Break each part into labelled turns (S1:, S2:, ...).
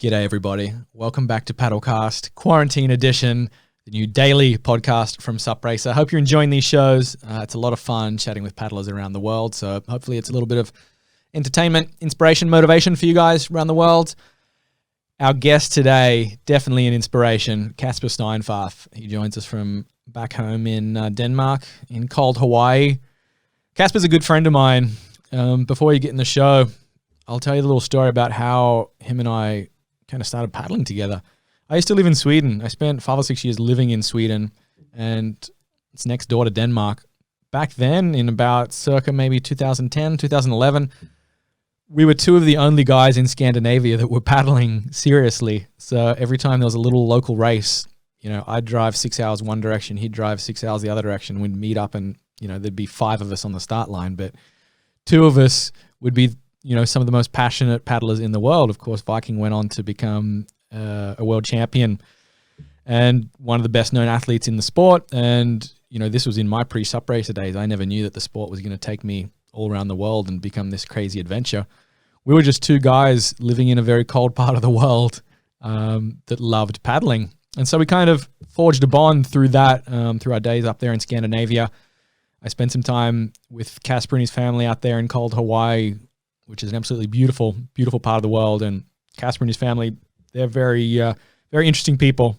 S1: G'day everybody. Welcome back to Paddlecast, Quarantine Edition, the new daily podcast from SupRacer. Hope you're enjoying these shows. It's a lot of fun chatting with paddlers around the world. So hopefully it's a little bit of entertainment, inspiration, motivation for you guys around the world. Our guest today, definitely an inspiration, Casper Steinfath. He joins us from back home in Denmark, in cold Hawaii. Casper's a good friend of mine. Before you get in the show, I'll tell you a little story about how him and I kind of started paddling together. I used to live in Sweden. I spent 5 or 6 years living in Sweden, and it's next door to Denmark. Back then, in about circa maybe 2010, 2011, we were two of the only guys in Scandinavia that were paddling seriously. So every time there was a little local race, you know, I'd drive 6 hours one direction, he'd drive 6 hours the other direction. We'd meet up and, you know, there'd be 5 of us on the start line, but 2 of us would be, you know, some of the most passionate paddlers in the world. Of course, Viking went on to become a world champion and one of the best known athletes in the sport. And, you know, this was in my pre-SupRacer days. I never knew that the sport was going to take me all around the world and become this crazy adventure. We were just 2 guys living in a very cold part of the world that loved paddling. And so we kind of forged a bond through that, through our days up there in Scandinavia. I spent some time with Casper and his family out there in cold Hawaii, which is an absolutely beautiful, beautiful part of the world. And Casper and his family, they're very, very interesting people.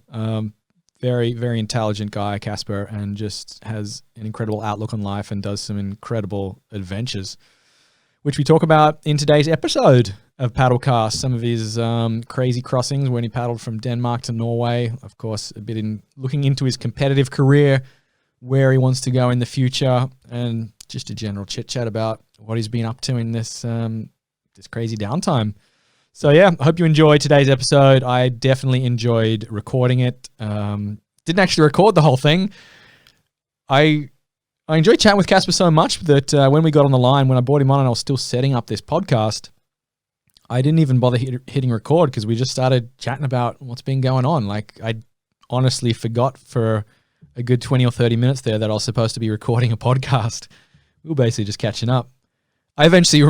S1: Very, very intelligent guy, Casper, and just has an incredible outlook on life and does some incredible adventures, which we talk about in today's episode of Paddlecast. Some of his crazy crossings when he paddled from Denmark to Norway. Of course, a bit in looking into his competitive career, where he wants to go in the future, and just a general chit chat about what he's been up to in this this crazy downtime. So yeah, I hope you enjoyed today's episode. I definitely enjoyed recording it. Didn't actually record the whole thing. I enjoyed chatting with Casper so much that when we got on the line, when I brought him on and I was still setting up this podcast, I didn't even bother hitting record because we just started chatting about what's been going on. Like, I honestly forgot for a good 20 or 30 minutes there that I was supposed to be recording a podcast. We were basically just catching up. I eventually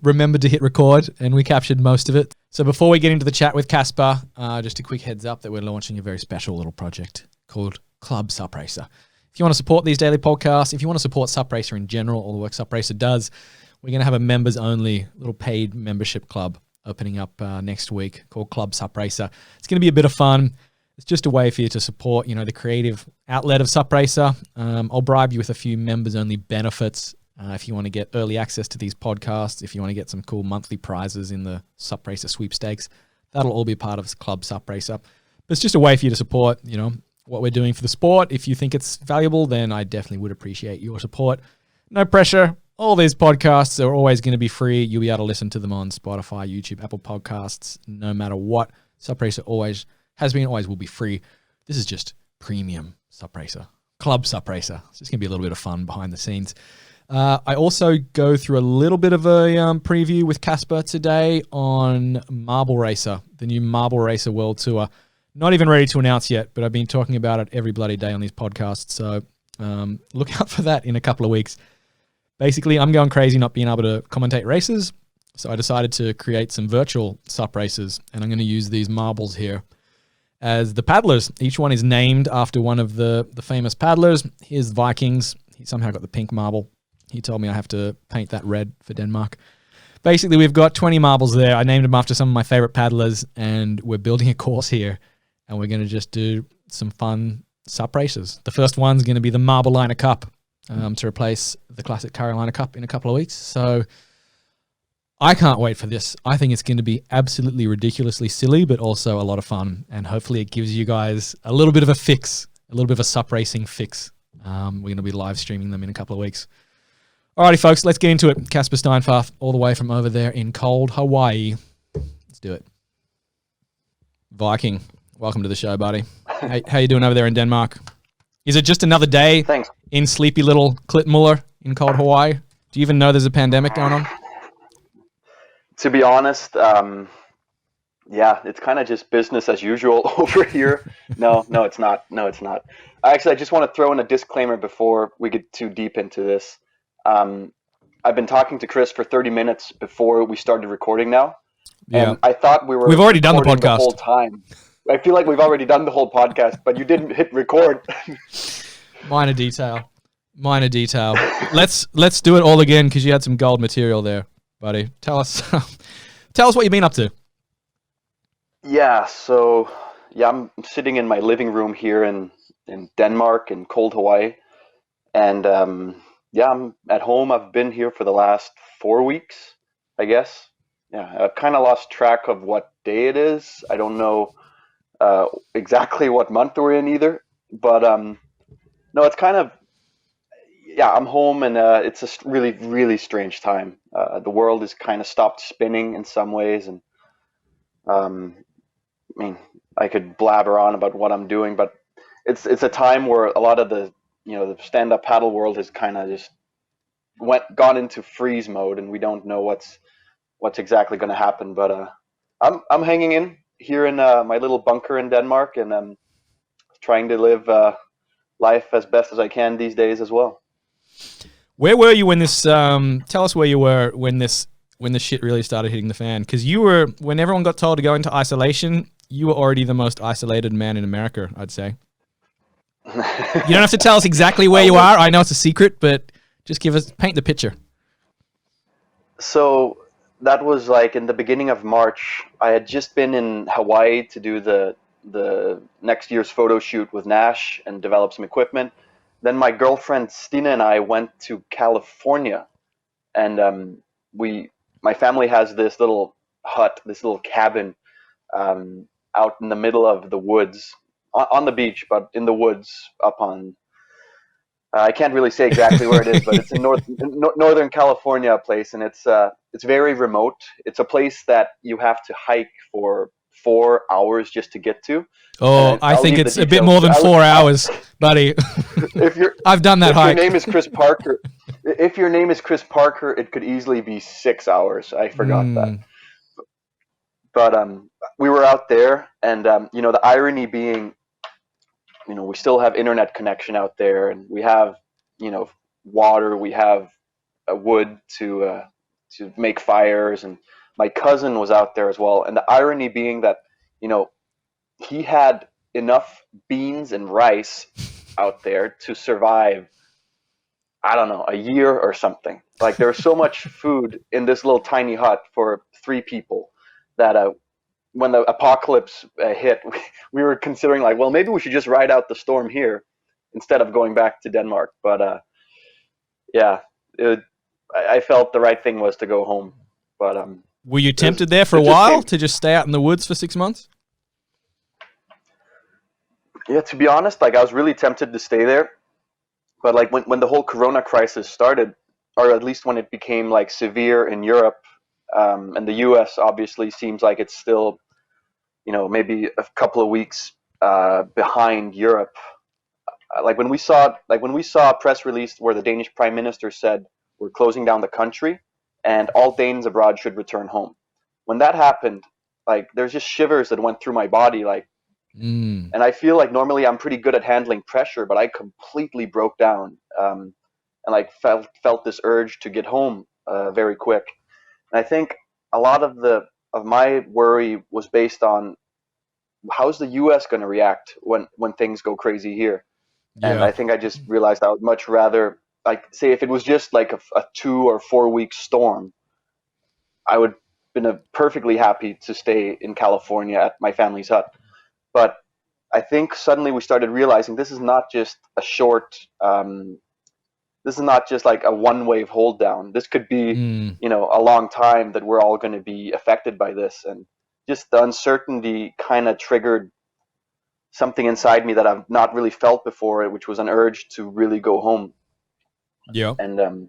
S1: remembered to hit record and we captured most of it. So before we get into the chat with Casper, just a quick heads up that we're launching a very special little project called Club SupRacer. If you want to support these daily podcasts, if you want to support SupRacer in general, all the work SupRacer does, we're going to have a members-only little paid membership club opening up next week called Club SupRacer. It's going to be a bit of fun. It's just a way for you to support, you know, the creative outlet of SupRacer. I'll bribe you with a few members-only benefits if you want to get early access to these podcasts, if you want to get some cool monthly prizes in the SupRacer sweepstakes. That'll all be part of Club SupRacer. But it's just a way for you to support, you know, what we're doing for the sport. If you think it's valuable, then I definitely would appreciate your support. No pressure. All these podcasts are always going to be free. You'll be able to listen to them on Spotify, YouTube, Apple Podcasts, no matter what. SupRacer always has been, always will be free. This is just premium SupRacer, Club SupRacer. It's just going to be a little bit of fun behind the scenes. I also go through a little bit of a preview with Casper today on Marble Racer, the new Marble Racer World Tour. Not even ready to announce yet, but I've been talking about it every bloody day on these podcasts. So look out for that in a couple of weeks. Basically, I'm going crazy not being able to commentate races. So I decided to create some virtual sup races, and I'm going to use these marbles here as the paddlers. Each one is named after one of the famous paddlers. Here's Vikings. He somehow got the pink marble. He told me I have to paint that red for Denmark. Basically, we've got 20 marbles there. I named them after some of my favorite paddlers, and we're building a course here, and we're going to just do some fun sup races. The first one's going to be the Marble Liner Cup to replace the classic Carolina Cup in a couple of weeks. So I can't wait for this. I think it's going to be absolutely ridiculously silly, but also a lot of fun. And hopefully it gives you guys a little bit of a fix, a little bit of a sup racing fix. We're going to be live streaming them in a couple of weeks. Alrighty, folks, let's get into it. Casper Steinfath, all the way from over there in cold Hawaii. Let's do it. Viking, welcome to the show, buddy. How you doing over there in Denmark? Is it just another day
S2: Thanks.
S1: in sleepy little Klitmøller in cold Hawaii? Do you even know there's a pandemic going on?
S2: To be honest, yeah, it's kind of just business as usual over here. No, it's not. Actually, I just want to throw in a disclaimer before we get too deep into this. I've been talking to Chris for 30 minutes before we started recording now.
S1: Yeah.
S2: And I thought we were
S1: We've already done the
S2: recording
S1: podcast.
S2: whole time. I feel like we've already done the whole podcast, but you didn't hit record.
S1: Minor detail. Let's do it all again because you had some gold material there, buddy. Tell us what you've been up to.
S2: Yeah, so I'm sitting in my living room here in Denmark in cold Hawaii, and I'm at home. I've been here for the last 4 weeks, I guess. Yeah, I've kind of lost track of what day it is. I don't know exactly what month we're in either, but no, it's kind of I'm home, and it's a really, really strange time. The world has kind of stopped spinning in some ways, and I mean, I could blabber on about what I'm doing, but it's a time where a lot of the the stand-up paddle world has kind of just gone into freeze mode, and we don't know what's exactly going to happen. But I'm hanging in here in my little bunker in Denmark, and I'm trying to live life as best as I can these days as well.
S1: Where were you when this? Tell us where you were when this shit really started hitting the fan. Because you were, when everyone got told to go into isolation, you were already the most isolated man in America, I'd say. You don't have to tell us exactly where you are. I know it's a secret, but just paint the picture.
S2: So that was like in the beginning of March. I had just been in Hawaii to do the next year's photo shoot with Nash and develop some equipment. Then my girlfriend Stina and I went to California, and my family has this little hut, this little cabin out in the middle of the woods, on the beach, but in the woods up on. I can't really say exactly where it is, but it's in Northern California, a place, and it's very remote. It's a place that you have to hike for 4 hours just to get to.
S1: Oh, I think it's a bit more than 4 hours, buddy. I've done that hike.
S2: If your name is Chris Parker, it could easily be 6 hours. I forgot that. But we were out there, and the irony being, we still have internet connection out there, and we have, water, we have wood to make fires, and my cousin was out there as well. And the irony being that, he had enough beans and rice out there to survive, I don't know, a year or something. Like, there's so much food in this little tiny hut for 3 people that when the apocalypse hit, we were considering, like, well, maybe we should just ride out the storm here instead of going back to Denmark. But I felt the right thing was to go home. But
S1: were you tempted there for a while to just stay out in the woods for 6 months?
S2: Yeah, to be honest, like, I was really tempted to stay there. But like when the whole Corona crisis started, or at least when it became like severe in Europe, and the U.S. obviously seems like it's still, maybe a couple of weeks behind Europe. Like when we saw a press release where the Danish Prime Minister said we're closing down the country and all Danes abroad should return home. When that happened, like, there's just shivers that went through my body, like. And I feel like normally I'm pretty good at handling pressure, but I completely broke down, and like felt this urge to get home very quick. And I think a lot of my worry was based on how's the U.S. going to react when things go crazy here. Yeah. And I think I just realized I would much rather, like, say if it was just like a 2 or 4 week storm, I would have been perfectly happy to stay in California at my family's hut. But I think suddenly we started realizing this is not just a short, this is not just like a one-wave hold down. This could be, a long time that we're all going to be affected by this. And just the uncertainty kind of triggered something inside me that I've not really felt before, which was an urge to really go home.
S1: Yeah.
S2: And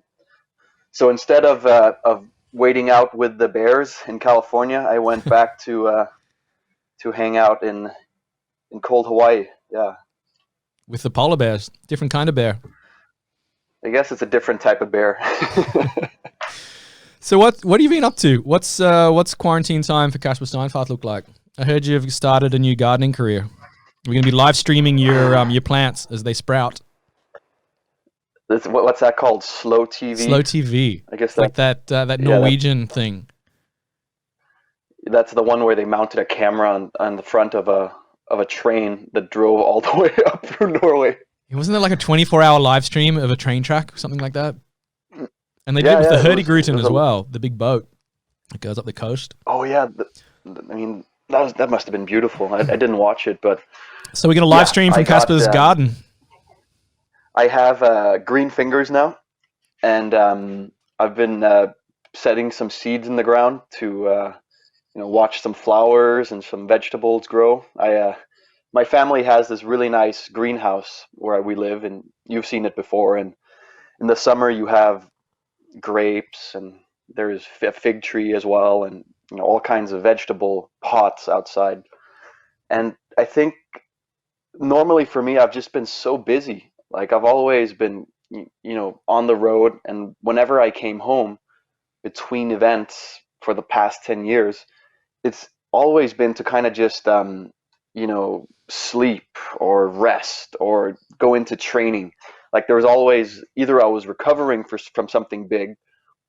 S2: so instead of waiting out with the bears in California, I went back to hang out in cold Hawaii. Yeah.
S1: With the polar bears, different kind of bear.
S2: I guess it's a different type of bear.
S1: So what have you been up to? What's quarantine time for Casper Steinfath look like? I heard you've started a new gardening career. We're going to be live streaming your plants as they sprout.
S2: What's that called? Slow TV.
S1: Slow TV.
S2: I guess
S1: like that Norwegian thing.
S2: That's the one where they mounted a camera on the front of a train that drove all the way up through Norway.
S1: Wasn't there like a 24-hour live stream of a train track or something like that? And they did it with the Hurtigruten as well, the big boat that goes up the coast.
S2: Oh yeah, I mean that must have been beautiful. I didn't watch it, but
S1: so we're gonna live stream from Casper's garden.
S2: I have green fingers now, and I've been setting some seeds in the ground to watch some flowers and some vegetables grow. My family has this really nice greenhouse where we live, and you've seen it before. And in the summer, you have grapes, and there's a fig tree as well, and all kinds of vegetable pots outside. And I think normally for me, I've just been so busy. Like I've always been, on the road, and whenever I came home between events for the past 10 years, it's always been to kind of just sleep or rest or go into training. Like there was always either I was recovering from something big,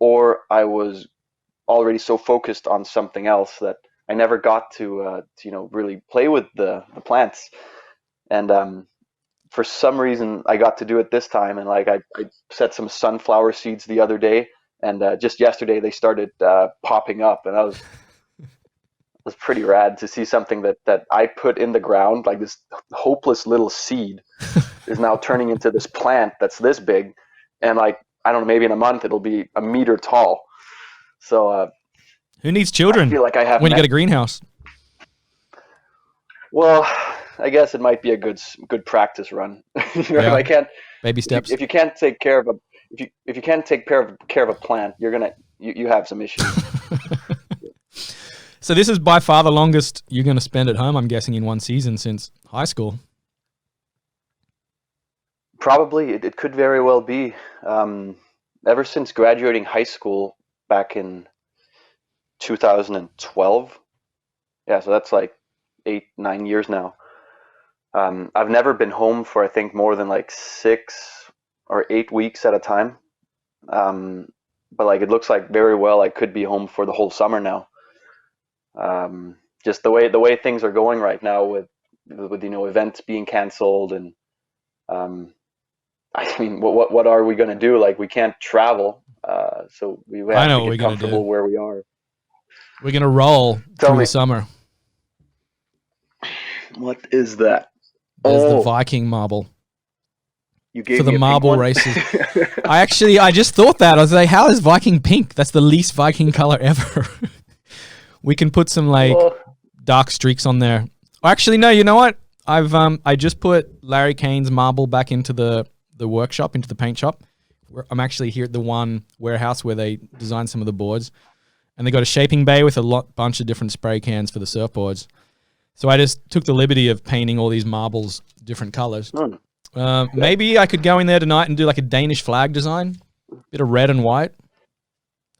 S2: or I was already so focused on something else that I never got to really play with the plants. And for some reason I got to do it this time, and like I set some sunflower seeds the other day, and just yesterday they started popping up, and I was pretty rad to see something that I put in the ground, like this hopeless little seed is now turning into this plant that's this big. And like, I don't know, maybe in a month it'll be a meter tall. So
S1: who needs children?
S2: I feel like I have
S1: when you get a greenhouse.
S2: Well, I guess it might be a good practice run.
S1: Yeah.
S2: I can't,
S1: baby steps.
S2: If you can't take care of if you can't take care of a plant, you have some issues.
S1: So this is by far the longest you're going to spend at home, I'm guessing, in one season since high school.
S2: Probably. It could very well be. Ever since graduating high school back in 2012. Yeah, so that's like 8-9 years now. I've never been home for, I think, more than like 6 or 8 weeks at a time. But like it looks like very well I could be home for the whole summer now. Just the way things are going right now with events being canceled, and I mean, what are we going to do? Like we can't travel, so we have to get comfortable where we are.
S1: We're going to roll through the summer.
S2: What is that?
S1: There's the Viking marble.
S2: You gave
S1: for
S2: me
S1: the
S2: a
S1: marble
S2: pink one?
S1: races. I just thought that. I was like, how is Viking pink? That's the least Viking color ever. We can put some dark streaks on there. Actually, no, you know what? I just put Larry Kane's marble back into the workshop, into the paint shop. I'm actually here at the one warehouse where they designed some of the boards. And they got a shaping bay with a bunch of different spray cans for the surfboards. So I just took the liberty of painting all these marbles different colors. Maybe I could go in there tonight and do like a Danish flag design, bit of red and white.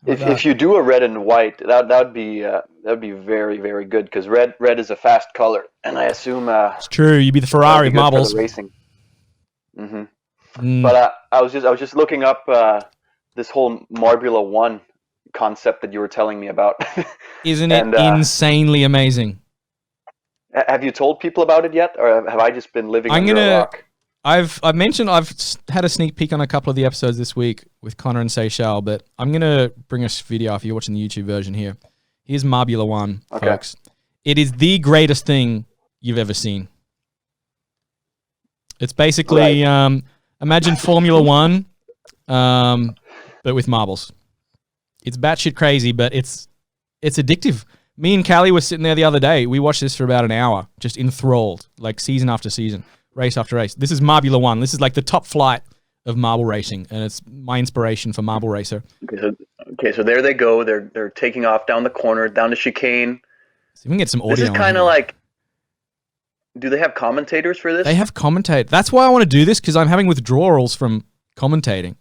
S2: If you do a red and white, that'd be very, very good, because red is a fast color, and I assume
S1: it's true. You'd be the Ferrari of marbles.
S2: For the racing. But I was just looking up this whole Marbula 1 concept that you were telling me about.
S1: Isn't it insanely amazing?
S2: Have you told people about it yet, or have I just been living under a rock?
S1: I've mentioned I've had a sneak peek on a couple of the episodes this week with Connor and Seychelles, but I'm gonna bring a video if you're watching the YouTube version here. Here's Marbula 1, folks. It is the greatest thing you've ever seen. It's basically imagine Formula 1, but with marbles. It's batshit crazy, but it's addictive. Me and Callie were sitting there the other day. We watched this for about an hour, just enthralled, like season after season, race after race. This is Marbula 1. This is like the top flight of marble racing, and it's my inspiration for Marble Racer.
S2: Okay, so there they go. They're taking off down the corner, down the chicane.
S1: So we can get some audio.
S2: This is kind of like. Do they have commentators for this?
S1: They have commentators. That's why I want to do this, because I'm having withdrawals from commentating.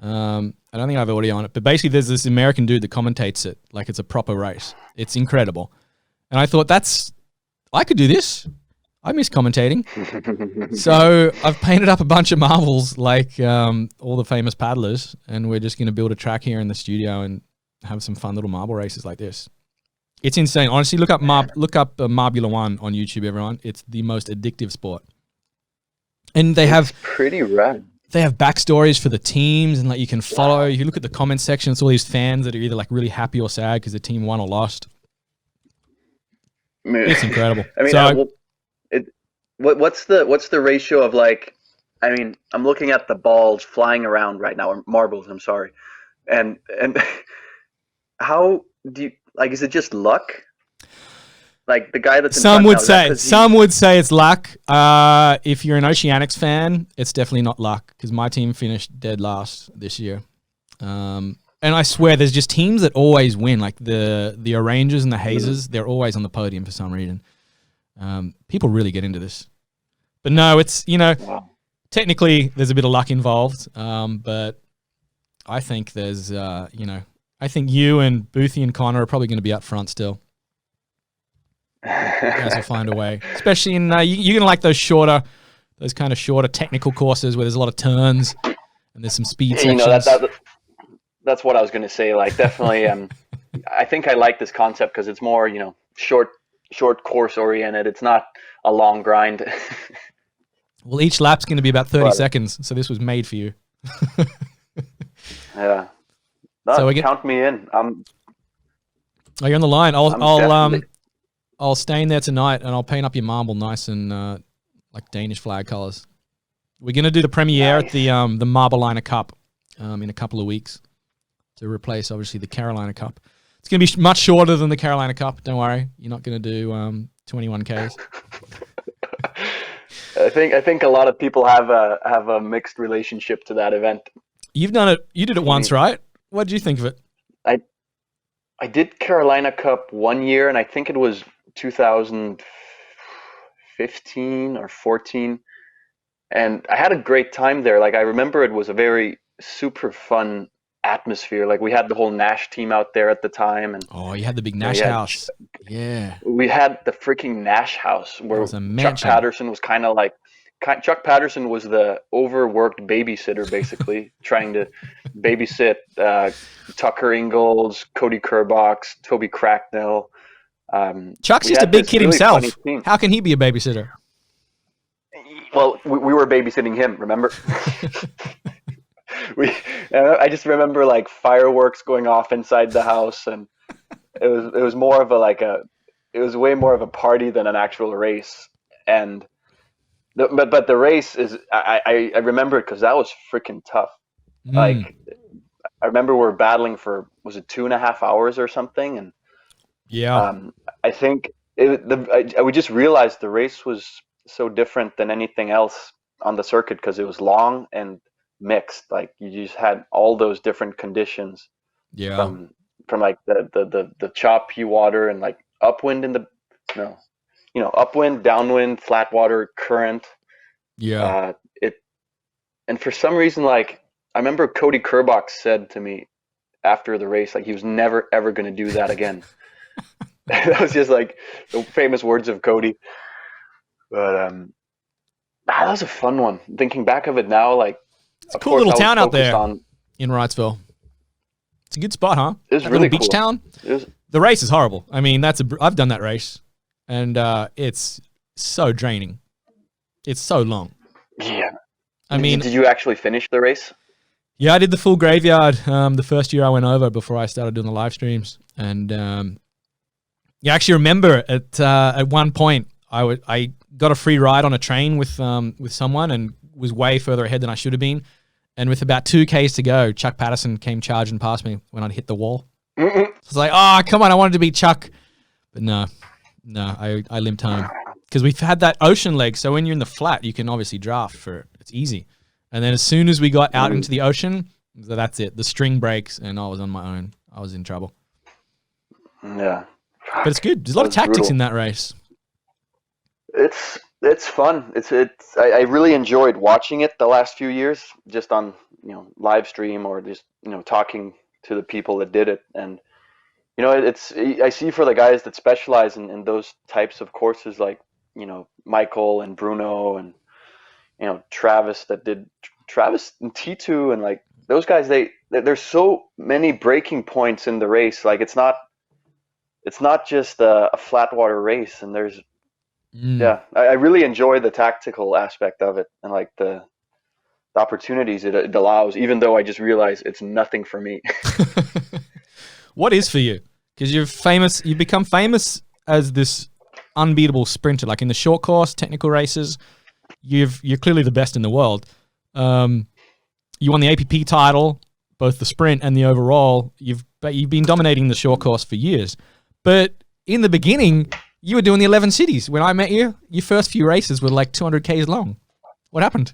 S1: I don't think I have audio on it, but basically there's this American dude that commentates it like it's a proper race. It's incredible. And I thought, I could do this. I miss commentating. So I've painted up a bunch of marbles like all the famous paddlers, and we're just going to build a track here in the studio and have some fun little marble races like this. It's insane. Honestly, look up Marbula One on YouTube, everyone. It's the most addictive sport. And it's
S2: pretty rad.
S1: They have backstories for the teams, and like you can follow. You look at the comment section. It's all these fans that are either like really happy or sad because the team won or lost. It's incredible.
S2: I mean, what's the ratio of like? I mean, I'm looking at the balls flying around right now, or marbles. I'm sorry, and how do you like? Is it just luck? Like the guy that's
S1: some would say it's luck. If you're an Oceanics fan, it's definitely not luck because my team finished dead last this year. And I swear, there's just teams that always win. Like the Orangers and the Hazes, they're always on the podium for some reason. People really get into this, but no, it's technically there's a bit of luck involved. But I think there's I think you and Boothie and Connor are probably going to be up front still. You guys will find a way, especially in you're gonna like those kind of shorter technical courses where there's a lot of turns and there's some speed sections.
S2: That's what I was gonna say. Like definitely, I think I like this concept because it's more short course oriented. It's not a long grind.
S1: Well, each lap's going to be about 30 seconds, so this was made for you.
S2: Yeah. Count me in.
S1: Are you on the line? I'll stay in there tonight and I'll paint up your marble nice and like Danish flag colors. We're gonna do the premiere at the Marbliner Cup in a couple of weeks to replace obviously the Carolina Cup. It's gonna be much shorter than the Carolina Cup. Don't worry, you're not gonna do 21Ks.
S2: I think a lot of people have a mixed relationship to that event.
S1: You've done it. You did it once, right? What did you think of it?
S2: I did Carolina Cup one year, and I think it was 2015 or 14, and I had a great time there. Like I remember it was a very super fun atmosphere. Like we had the whole Nash team out there at the time, and
S1: you had the big Nash house. Yeah,
S2: we had the freaking Nash house where Chuck Patterson was kind of like Chuck Patterson was the overworked babysitter, basically trying to babysit Tucker Ingles, Cody Kerbox, Toby Cracknell.
S1: Chuck's just a big kid himself. How can he be a babysitter?
S2: Well, we were babysitting him, remember? I just remember like fireworks going off inside the house, and it was more of it was way more of a party than an actual race. And but the race is I remember it because that was freaking tough. Like I remember we were battling for, was it 2.5 hours or something? And I think we just realized the race was so different than anything else on the circuit because it was long and mixed. Like you just had all those different conditions. Yeah. From like the choppy water and like upwind upwind, downwind, flat water, current. Yeah. And for some reason, like I remember Cody Kerbox said to me after the race, like he was never ever going to do that again. That was just like the famous words of Cody. But that was a fun one. Thinking back of it now, like
S1: it's a cool little town out there in Wrightsville. It's a good spot, huh?
S2: It was really
S1: beach
S2: cool.
S1: Town. The race is horrible. I mean, I've done that race, and it's so draining. It's so long.
S2: Yeah.
S1: I mean,
S2: did you actually finish the race?
S1: Yeah, I did the full graveyard the first year I went over before I started doing the live streams, and I actually remember at one point I got a free ride on a train with someone and was way further ahead than I should have been. And with about 2Ks to go, Chuck Patterson came charging past me when I'd hit the wall. So I was like, oh, come on, I wanted to beat Chuck. But no, I limped home. Because we've had that ocean leg, so when you're in the flat, you can obviously draft for it. It's easy. And then as soon as we got out into the ocean, that's it. The string breaks, and I was on my own. I was in trouble.
S2: Yeah.
S1: But it's good. There's a lot of tactics in that race.
S2: It's fun. I really enjoyed watching it the last few years, just on live stream or just talking to the people that did it. And I see for the guys that specialize in those types of courses, like Michael and Bruno and Travis and T2 and like those guys, there's so many breaking points in the race. Like it's not it's not just a flat water race, and there's
S1: Mm.
S2: yeah, I really enjoy the tactical aspect of it, and like the opportunities it allows, even though I just realize it's nothing for me.
S1: What is for you? Because you've become famous as this unbeatable sprinter. Like in the short course, technical races, you're clearly the best in the world. You won the APP title, both the sprint and the overall. You've been dominating the short course for years. But in the beginning, you were doing the 11 cities. When I met you, your first few races were like 200 Ks long. What happened?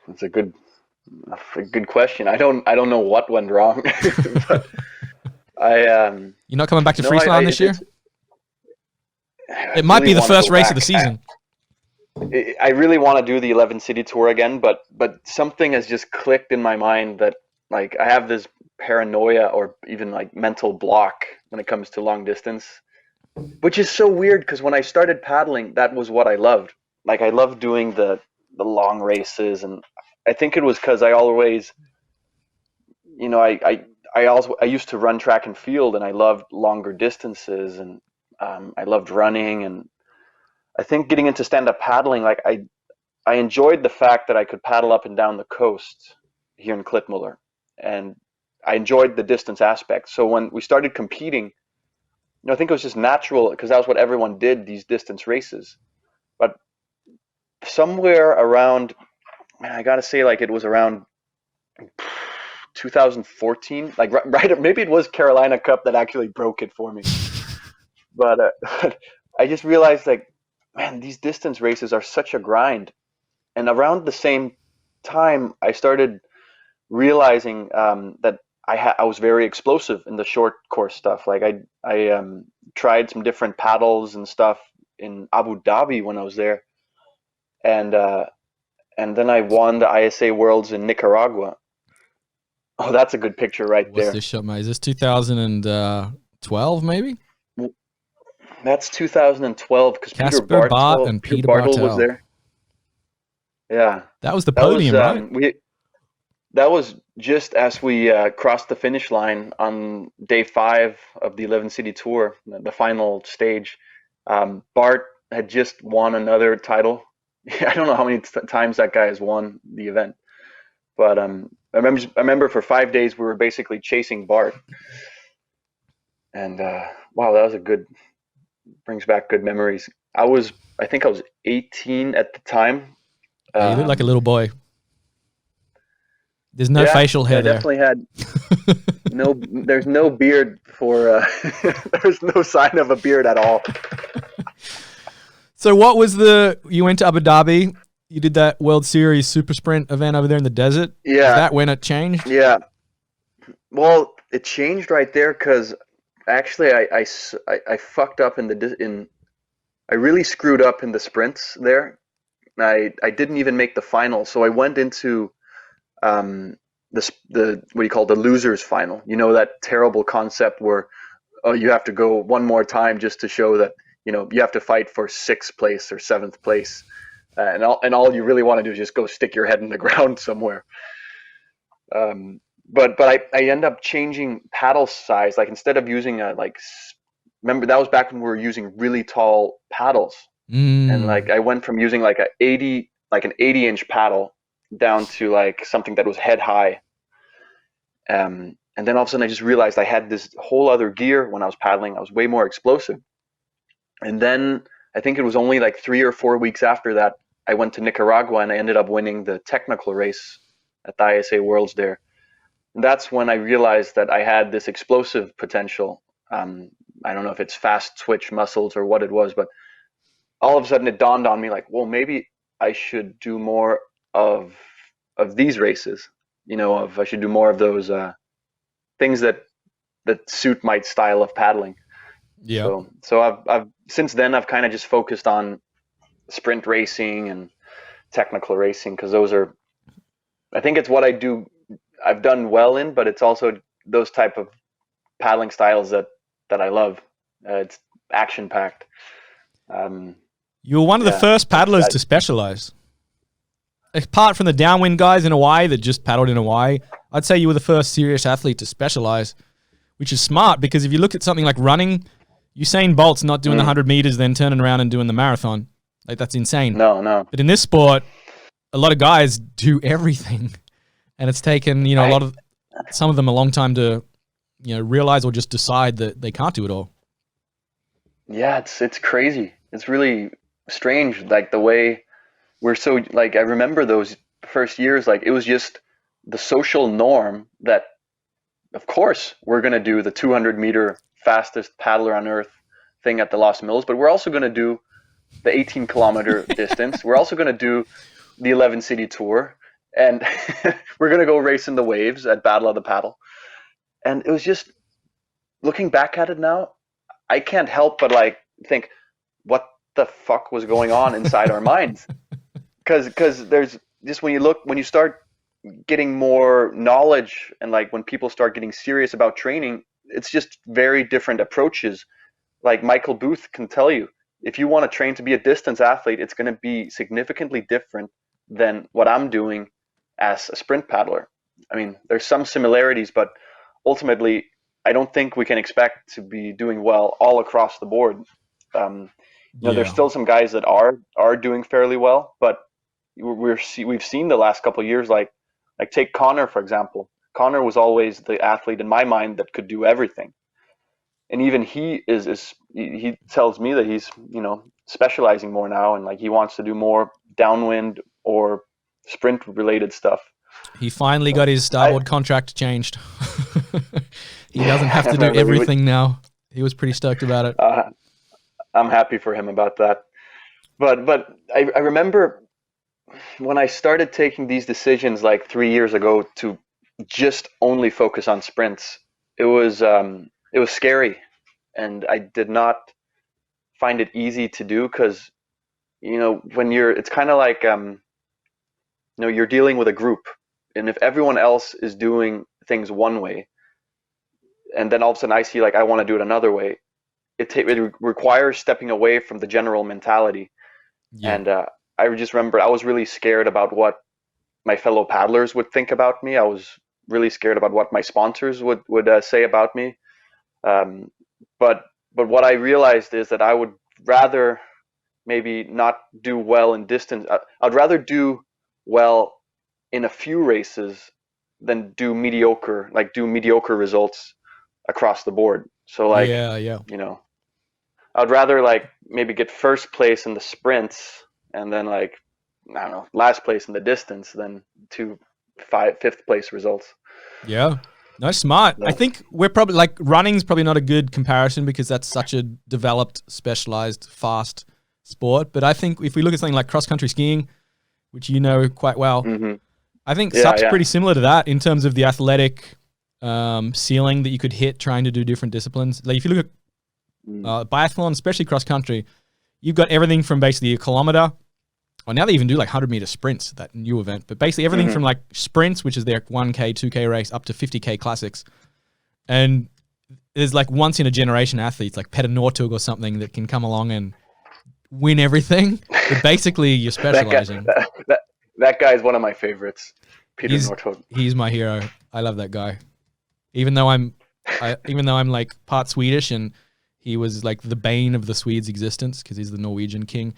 S2: It's a good question. I don't know what went wrong, but
S1: You're not coming back to
S2: no,
S1: freestyle this year? It might
S2: really
S1: be the
S2: wanna
S1: first
S2: go
S1: race
S2: back.
S1: of the season.
S2: I really want to do the 11 city tour again, but something has just clicked in my mind that like I have this paranoia or even like mental block when it comes to long distance, which is so weird because when I started paddling, that was what I loved. Like I loved doing the long races, and I think it was because I always, you know, I used to run track and field, and I loved longer distances, and I loved running, and I think getting into stand-up paddling, like I enjoyed the fact that I could paddle up and down the coast here in Klitmøller, and I enjoyed the distance aspect. So when we started competing, I think it was just natural because that was what everyone did, these distance races. But somewhere around, man, I gotta say, like it was around 2014, like right, maybe it was Carolina Cup that actually broke it for me. But I just realized, like, man, these distance races are such a grind. And around the same time, I started realizing that I was very explosive in the short course stuff. Like I tried some different paddles and stuff in Abu Dhabi when I was there, and then I won the ISA Worlds in Nicaragua. Oh, that's a good picture right
S1: What's
S2: there.
S1: this shot, mate? Is this 2012 maybe?
S2: That's 2012 because
S1: Casper Bart and Peter
S2: Bartle
S1: Bartel
S2: was there. Yeah,
S1: That was the podium, right?
S2: That was just as we crossed the finish line on day 5 of the 11 city tour, the final stage. Bart had just won another title. I don't know how many times that guy has won the event, but I remember for 5 days we were basically chasing Bart, and wow, that was brings back good memories. I think I was 18 at the time.
S1: Yeah, you look like a little boy. There's no facial hair there.
S2: I definitely had there's no beard for there's no sign of a beard at all.
S1: So what was you went to Abu Dhabi, you did that World Series Super Sprint event over there in the desert?
S2: Yeah.
S1: Is that when it changed?
S2: Yeah. Well, it changed right there because actually I fucked up I really screwed up in the sprints there. I didn't even make the final, so I went into the what do you call the losers final? You know, that terrible concept where you have to go one more time just to show that you have to fight for 6th place or 7th place, and all you really want to do is just go stick your head in the ground somewhere. But I end up changing paddle size. Like instead of using remember that was back when we were using really tall paddles, and like I went from using like an 80-inch paddle down to like something that was head high. And then all of a sudden I just realized I had this whole other gear when I was paddling. I was way more explosive. And then I think it was only like 3 or 4 weeks after that, I went to Nicaragua and I ended up winning the technical race at the ISA Worlds there. And that's when I realized that I had this explosive potential. I don't know if it's fast twitch muscles or what it was, but all of a sudden it dawned on me like, well, maybe I should do more of these races. I should do more of those things that suit my style of paddling.
S1: Yeah.
S2: So I've since then I've kind of just focused on sprint racing and technical racing because I think it's what I've done well in, but it's also those type of paddling styles that I love. It's action packed.
S1: You were one of the first paddlers to specialize. Apart from the downwind guys in Hawaii that just paddled in Hawaii, I'd say you were the first serious athlete to specialize. which is smart because if you look at something like running, Usain Bolt's not doing the 100 meters, then turning around and doing the marathon. Like, that's insane.
S2: No.
S1: But in this sport, a lot of guys do everything. And it's taken, some of them a long time to, realize or just decide that they can't do it all.
S2: Yeah, it's crazy. It's really strange, like the way we're so, like, I remember those first years, like it was just the social norm that, of course, we're going to do the 200-meter fastest paddler on earth thing at the Lost Mills, but we're also going to do the 18-kilometer distance. We're also going to do the 11-city tour, and we're going to go race in the waves at Battle of the Paddle. And it was just, looking back at it now, I can't help but like think, what the fuck was going on inside our minds? Because there's just, when you start getting more knowledge, and like when people start getting serious about training, it's just very different approaches. Like Michael Booth can tell you, if you want to train to be a distance athlete, it's going to be significantly different than what I'm doing as a sprint paddler. I mean, there's some similarities, but ultimately, I don't think we can expect to be doing well all across the board. There's still some guys that are doing fairly well, but we've seen the last couple of years, like take Connor, for example. Connor was always the athlete in my mind that could do everything. And even he he tells me that he's, specializing more now, and like he wants to do more downwind or sprint related stuff.
S1: He finally got his starboard contract changed. He doesn't have to do everything now. He was pretty stoked about it.
S2: I'm happy for him about that. But I remember when I started taking these decisions like 3 years ago to just only focus on sprints, it was scary, and I did not find it easy to do because, when it's kind of like, you're dealing with a group, and if everyone else is doing things one way, and then all of a sudden I see like I want to do it another way, it requires stepping away from the general mentality. Yeah. And I just remember I was really scared about what my fellow paddlers would think about me. I was really scared about what my sponsors would say about me. But what I realized is that I would rather maybe not do well in distance. I'd rather do well in a few races than do mediocre results across the board. So like, I'd rather like maybe get first place in the sprints and then like, I don't know, last place in the distance than fifth place results.
S1: Yeah. No, smart. Yeah. I think we're probably like running's probably not a good comparison because that's such a developed, specialized, fast sport. But I think if we look at something like cross-country skiing, which you know quite well, I think SUP's pretty similar to that in terms of the athletic ceiling that you could hit trying to do different disciplines. Like if you look at biathlon, especially cross-country, you've got everything from basically a kilometer. Well, now they even do like 100-meter sprints, that new event. But basically everything from like sprints, which is their 1K, 2K race, up to 50K classics. And there's like once-in-a-generation athletes like Petter Northug or something that can come along and win everything. But basically you're specializing.
S2: That guy is one of my favorites, Petter Northug.
S1: He's my hero. I love that guy. Even though I'm like part Swedish and he was like the bane of the Swedes' existence because he's the Norwegian king.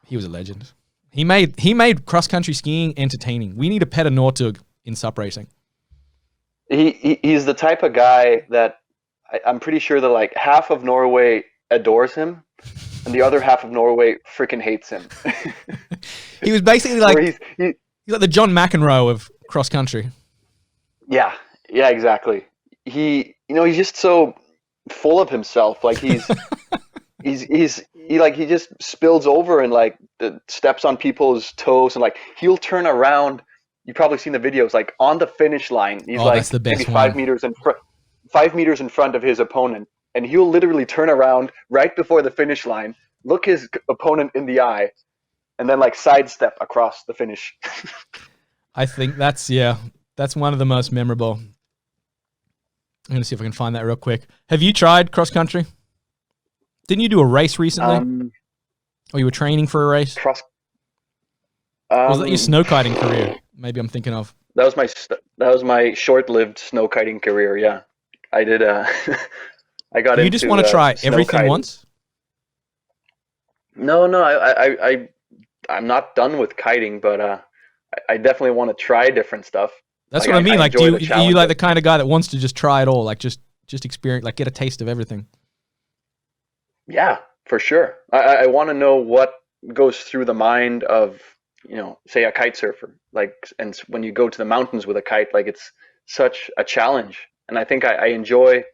S1: He was a legend. He made cross-country skiing entertaining. We need a Petter Northug in SUP racing.
S2: He's the type of guy that I'm pretty sure that like half of Norway adores him and the other half of Norway freaking hates him.
S1: He was basically like he's like the John McEnroe of cross-country. Yeah,
S2: exactly. He's just so full of himself. Like he just spills over and like steps on people's toes and like he'll turn around. You've probably seen the videos like on the finish line. He's like
S1: that's the best
S2: maybe
S1: one.
S2: 5 meters in front of his opponent, and he'll literally turn around right before the finish line, look his opponent in the eye, and then like sidestep across the finish.
S1: I think that's one of the most memorable. I'm gonna see if I can find that real quick. Have you tried cross country? Didn't you do a race recently? Or you were training for a race? Was that your snow kiting career? Maybe I'm thinking of.
S2: That was my short-lived snow kiting career. Yeah. I did. I got
S1: Do you
S2: into.
S1: just want to try
S2: snow
S1: everything
S2: kiting.
S1: once?
S2: No, no. I'm not done with kiting, but I definitely want to try different stuff.
S1: That's
S2: Like
S1: what I mean. Like,
S2: enjoy the
S1: are you
S2: challenge
S1: like
S2: of-
S1: the kind of guy that wants to just try it all? Like, just experience, like, get a taste of everything.
S2: Yeah, for sure. I want to know what goes through the mind of, say a kite surfer. Like, and when you go to the mountains with a kite, like it's such a challenge. And I think I enjoy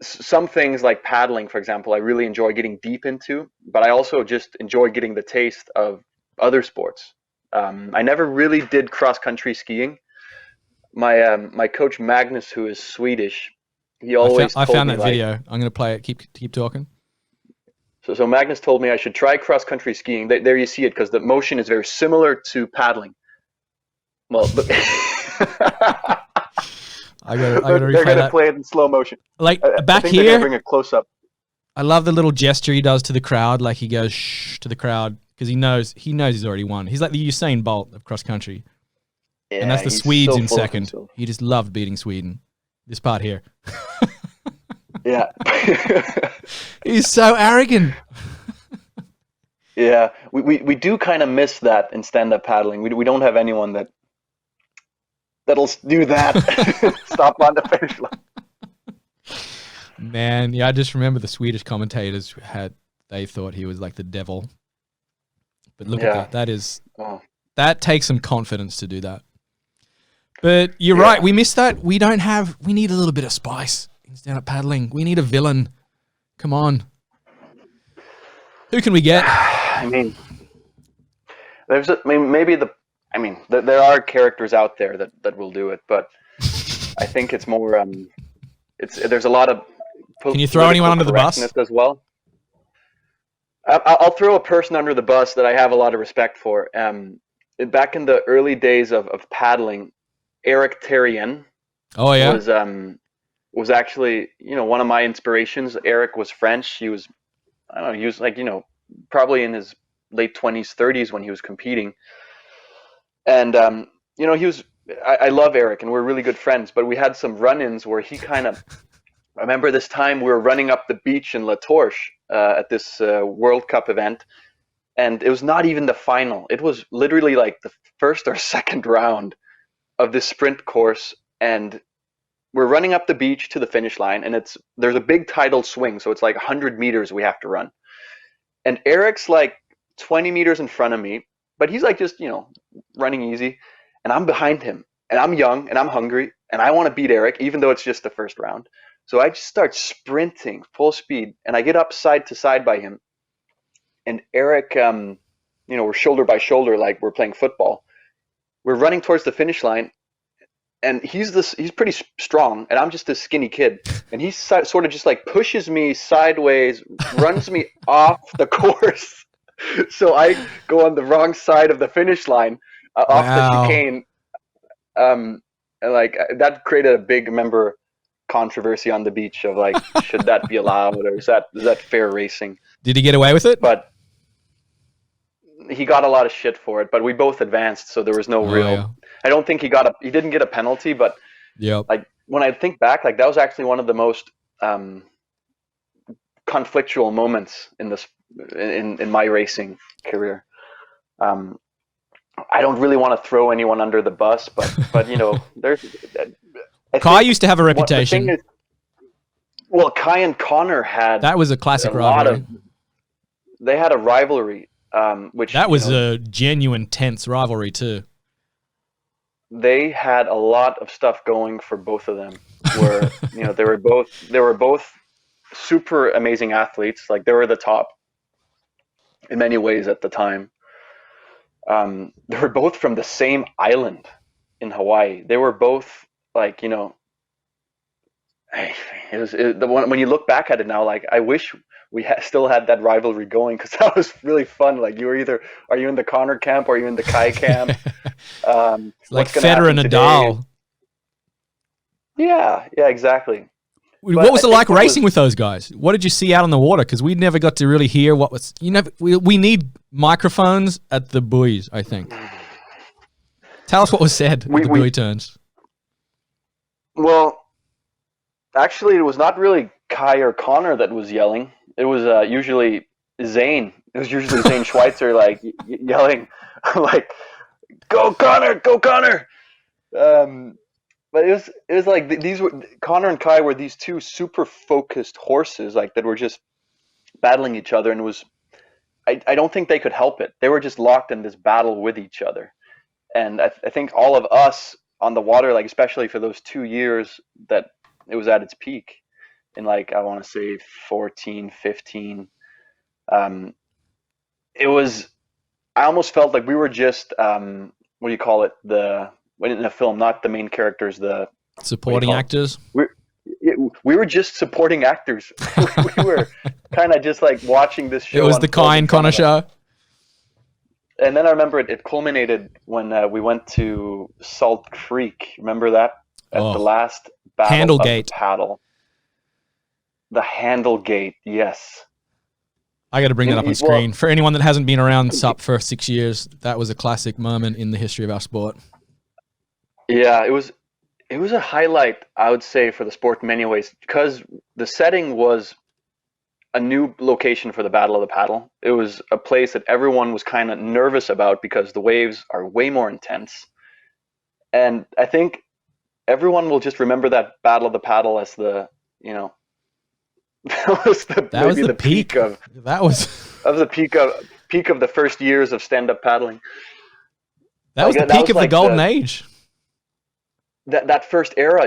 S2: some things like paddling, for example. I really enjoy getting deep into, but I also just enjoy getting the taste of other sports. I never really did cross country skiing. My coach Magnus, who is Swedish, he always
S1: I
S2: told
S1: found
S2: me
S1: that
S2: like,
S1: video. I'm gonna play it. Keep talking.
S2: so Magnus told me I should try cross country skiing. There you see it, because the motion is very similar to paddling. Well, but
S1: I gotta
S2: they're
S1: replay
S2: gonna
S1: that.
S2: play it in slow motion.
S1: Like
S2: I
S1: back
S2: think they're gonna
S1: here,
S2: bring a close up.
S1: I love the little gesture he does to the crowd. Like he goes shh to the crowd because he knows he's already won. He's like the Usain Bolt of cross country,
S2: Yeah,
S1: and that's the
S2: he's
S1: Swedes
S2: so
S1: in
S2: full of
S1: second.
S2: himself.
S1: He just loved beating Sweden. This part here,
S2: Yeah.
S1: he's so arrogant.
S2: Yeah, we do kind of miss that in stand-up paddling. We don't have anyone that'll do that. Stop on the finish line.
S1: Man, yeah, I just remember the Swedish commentators they thought he was like the devil. But look at that.
S2: Oh.
S1: That takes some confidence to do that. But you're right, we missed that. We need a little bit of spice in stand-up paddling. We need a villain. Come on. Who can we get?
S2: I mean, there are characters out there that will do it, but I think it's more there's a lot of
S1: Can you throw anyone under the bus
S2: as well? I'll throw a person under the bus that I have a lot of respect for. Back in the early days of paddling, Eric Terrien
S1: Oh yeah.
S2: was actually one of my inspirations. Eric was French. He was like probably in his late 20s, 30s when he was competing, and he was. I love Eric, and we're really good friends. But we had some run-ins where he kind of. I remember this time we were running up the beach in La Torche at this World Cup event, and it was not even the final. It was literally like the first or second round of this sprint course, and we're running up the beach to the finish line, and there's a big tidal swing, so it's like 100 meters we have to run. And Eric's like 20 meters in front of me, but he's like just, running easy, and I'm behind him, and I'm young, and I'm hungry, and I want to beat Eric, even though it's just the first round. So I just start sprinting full speed, and I get up side to side by him, and Eric, we're shoulder by shoulder like we're playing football. We're running towards the finish line, and he's pretty strong, and I'm just this skinny kid, and he sort of just like pushes me sideways, runs me off the course, so I go on the wrong side of the finish line, off the chicane, and like that created a big controversy on the beach of like, should that be allowed, or is that fair racing?
S1: Did he get away with it?
S2: But he got a lot of shit for it, but we both advanced, so there was no real. Yeah. I don't think he didn't get a penalty, but like when I think back, like that was actually one of the most conflictual moments in my racing career. I don't really want to throw anyone under the bus, but there's.
S1: Kai used to have a reputation.
S2: Kai and Connor had.
S1: That was a classic rivalry.
S2: They had a rivalry. Which
S1: that was a genuine tense rivalry too.
S2: They had a lot of stuff going for both of them. Where they were both super amazing athletes. Like they were the top in many ways at the time. They were both from the same island in Hawaii. They were both like when you look back at it now, like I wish we still had that rivalry going, because that was really fun. Like are you in the Connor camp or are you in the Kai camp?
S1: Like Federer and Nadal.
S2: Yeah, exactly.
S1: What was it like racing with those guys? What did you see out on the water? Because we never got to really hear what was. We need microphones at the buoys, I think. Tell us what was said at the buoy turns.
S2: Well, Actually, it was not really Kai or Connor that was yelling. It was usually Zane. It was usually Zane Schweitzer like yelling like, "Go Connor, go Connor!" But it was like these were Connor and Kai were these two super focused horses like that were just battling each other, and it was I don't think they could help it. They were just locked in this battle with each other, and I think all of us on the water, like especially for those 2 years that it was at its peak, in like I want to say 14, 15. It was I almost felt like we were just what do you call it, the when in a film, not the main characters, the
S1: Supporting actors.
S2: We were just supporting actors. We were kind of just like watching this show.
S1: It was the Kai and Connor show.
S2: And then I remember it culminated when we went to Salt Creek. Remember that? At the last battle of the paddle. The Handle Gate, yes. I
S1: got to bring that up on screen. For anyone that hasn't been around SUP for 6 years, that was a classic moment in the history of our sport.
S2: Yeah, it was a highlight, I would say, for the sport in many ways, because the setting was a new location for the Battle of the Paddle. It was a place that everyone was kind of nervous about because the waves are way more intense. And I think everyone will just remember that Battle of the Paddle as the, that was the peak of the first years of stand-up paddling.
S1: That was the peak of the golden age.
S2: That first era,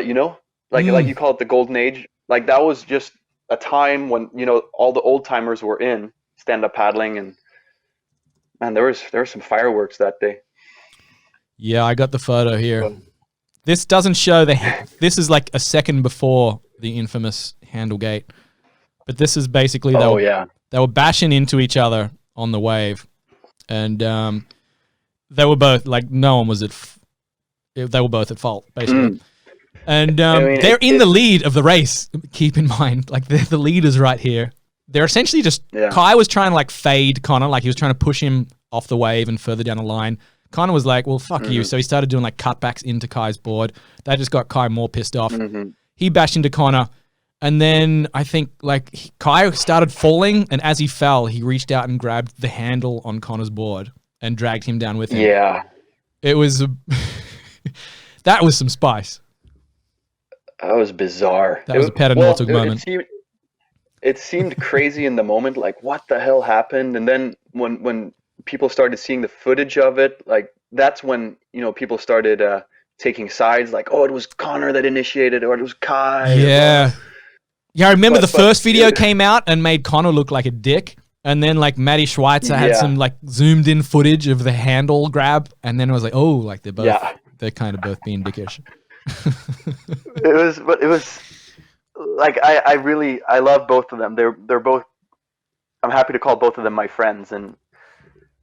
S2: like you call it the golden age. Like that was just a time when all the old timers were in stand-up paddling, and man, there was some fireworks that day.
S1: Yeah, I got the photo here. This doesn't show this is like a second before the infamous Handle Gate, but this is basically they were bashing into each other on the wave, and they were both like no one was they were both at fault basically. And they're in the lead of the race. Keep in mind, like they're the leaders right here. They're essentially just Kai was trying to like fade Connor, like he was trying to push him off the wave and further down the line. Connor was like, well, fuck you. So he started doing like cutbacks into Kai's board. That just got Kai more pissed off. He bashed into Connor. And then I think like Kai started falling. And as he fell, he reached out and grabbed the handle on Connor's board and dragged him down with him.
S2: Yeah.
S1: It was, that was some spice.
S2: That was bizarre.
S1: That was a Paddlecast moment.
S2: It seemed crazy in the moment, like what the hell happened? And then when people started seeing the footage of it, like that's when people started taking sides, like it was Connor that initiated, or it was Kai.
S1: Yeah, I remember the first video came out and made Connor look like a dick, and then like Matty Schweitzer had some like zoomed in footage of the handle grab, and then it was like like they're kind of both being dickish.
S2: It was like I love both of them. They're both. I'm happy to call both of them my friends, and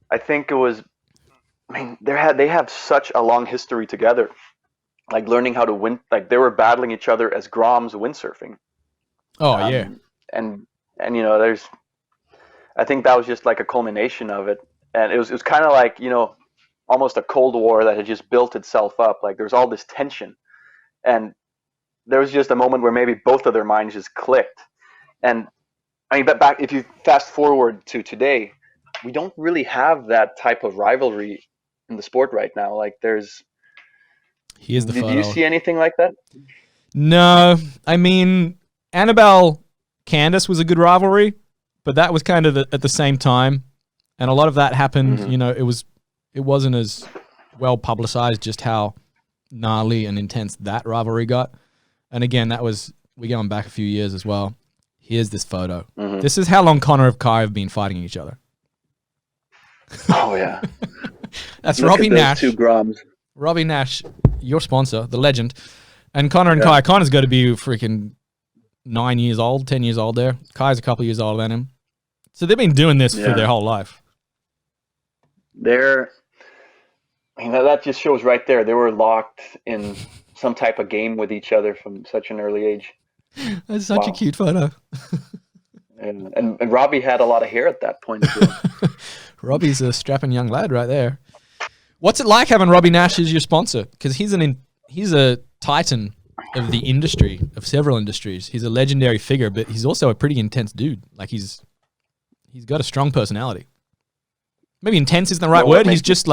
S2: I think it was. I mean, they have such a long history together, like learning how to win. Like they were battling each other as Groms windsurfing.
S1: Oh yeah,
S2: and there's. I think that was just like a culmination of it, and it was kind of like almost a Cold War that had just built itself up. Like there's all this tension. And there was just a moment where maybe both of their minds just clicked. And I mean, but back if you fast forward to today, we don't really have that type of rivalry in the sport right now. Like there's.
S1: Here's the photo.
S2: Do you see anything like that?
S1: No, I mean Annabelle Candace was a good rivalry, but that was kind of at the same time, and a lot of that happened. It wasn't as well publicized just how gnarly and intense that rivalry got. And again, we're going back a few years as well. Here's this photo. This is how long Connor and Kai have been fighting each other.
S2: Oh yeah.
S1: That's Robbie Nash.
S2: 2 Groms.
S1: Robbie Nash, your sponsor, the legend. And Connor and Kai. Connor's got to be freaking 9 years old, 10 years old there. Kai's a couple of years older than him. So they've been doing this for their whole life.
S2: That just shows right there. They were locked in some type of game with each other from such an early age.
S1: That's such a cute photo.
S2: and Robbie had a lot of hair at that point as well.
S1: Robbie's a strapping young lad right there. What's it like having Robbie Nash as your sponsor? Because he's a titan of the industry, of several industries. He's a legendary figure, but he's also a pretty intense dude. Like he's got a strong personality. Maybe intense isn't the right word. He's just.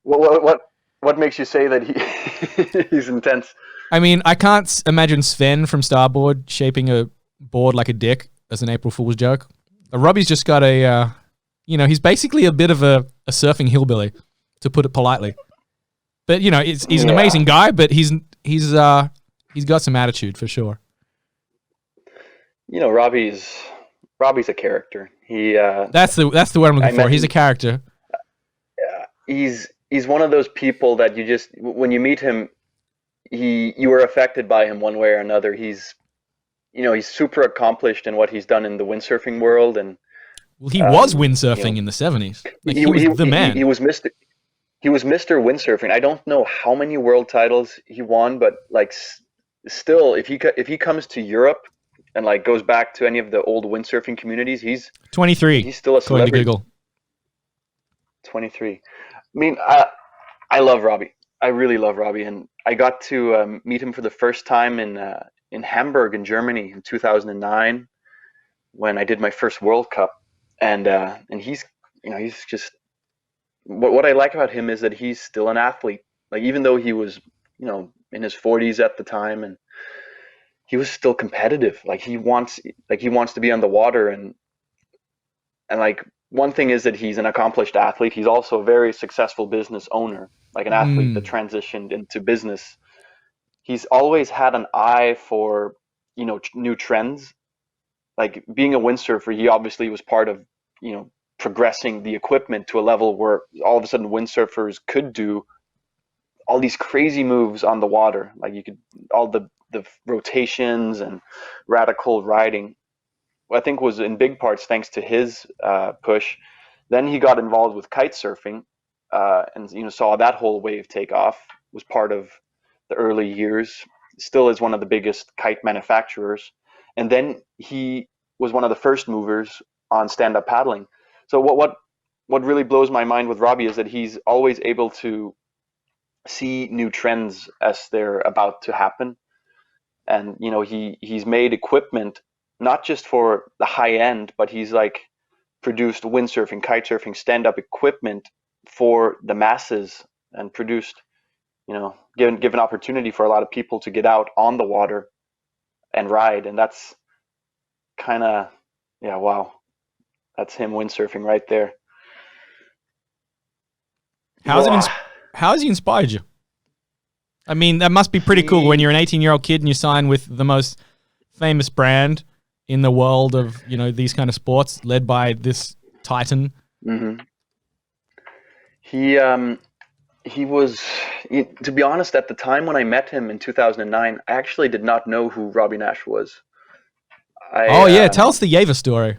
S2: What makes you say that he's intense?
S1: I mean, I can't imagine Sven from Starboard shaping a board like a dick as an April Fool's joke. Robbie's just got he's basically a bit of a surfing hillbilly, to put it politely. But he's an amazing guy, but he's got some attitude for sure.
S2: Robbie's a character.
S1: That's the word I'm looking for. He's a character.
S2: He's one of those people that you just, when you meet him, you are affected by him one way or another. He's super accomplished in what he's done in the windsurfing world, and
S1: he was windsurfing in the 70s. He was the man.
S2: He was Mr. Windsurfing. I don't know how many world titles he won, but still, if he comes to Europe and goes back to any of the old windsurfing communities, he's
S1: 23.
S2: He's still a celebrity.
S1: According to Google.
S2: 23. I mean, I love Robbie. I really love Robbie, and I got to meet him for the first time in Hamburg, in Germany, in 2009, when I did my first World Cup, and he's just what I like about him is that he's still an athlete. Even though he was in his 40s at the time, and he was still competitive. He wants to be on the water, and one thing is that he's an accomplished athlete. He's also a very successful business owner, an athlete that transitioned into business. He's always had an eye for, new trends. Being a windsurfer, he obviously was part of, progressing the equipment to a level where all of a sudden windsurfers could do all these crazy moves on the water. You could, all the rotations and radical riding, I think was in big parts thanks to his push. Then he got involved with kite surfing, and saw that whole wave take off. Was part of the early years. Still is one of the biggest kite manufacturers. And then he was one of the first movers on stand-up paddling. So what really blows my mind with Robbie is that he's always able to see new trends as they're about to happen. And he's made equipment not just for the high end, but he's produced windsurfing, kite surfing, stand-up equipment for the masses, and produced, given opportunity for a lot of people to get out on the water and ride. And that's kind of, wow. That's him windsurfing right there.
S1: How has he inspired you? I mean, that must be pretty cool when you're an 18-year-old kid and you sign with the most famous brand in the world of, these kind of sports, led by this titan.
S2: Mm-hmm. He was, to be honest, at the time when I met him in 2009, I actually did not know who Robbie Nash was.
S1: Tell us the Yaver story.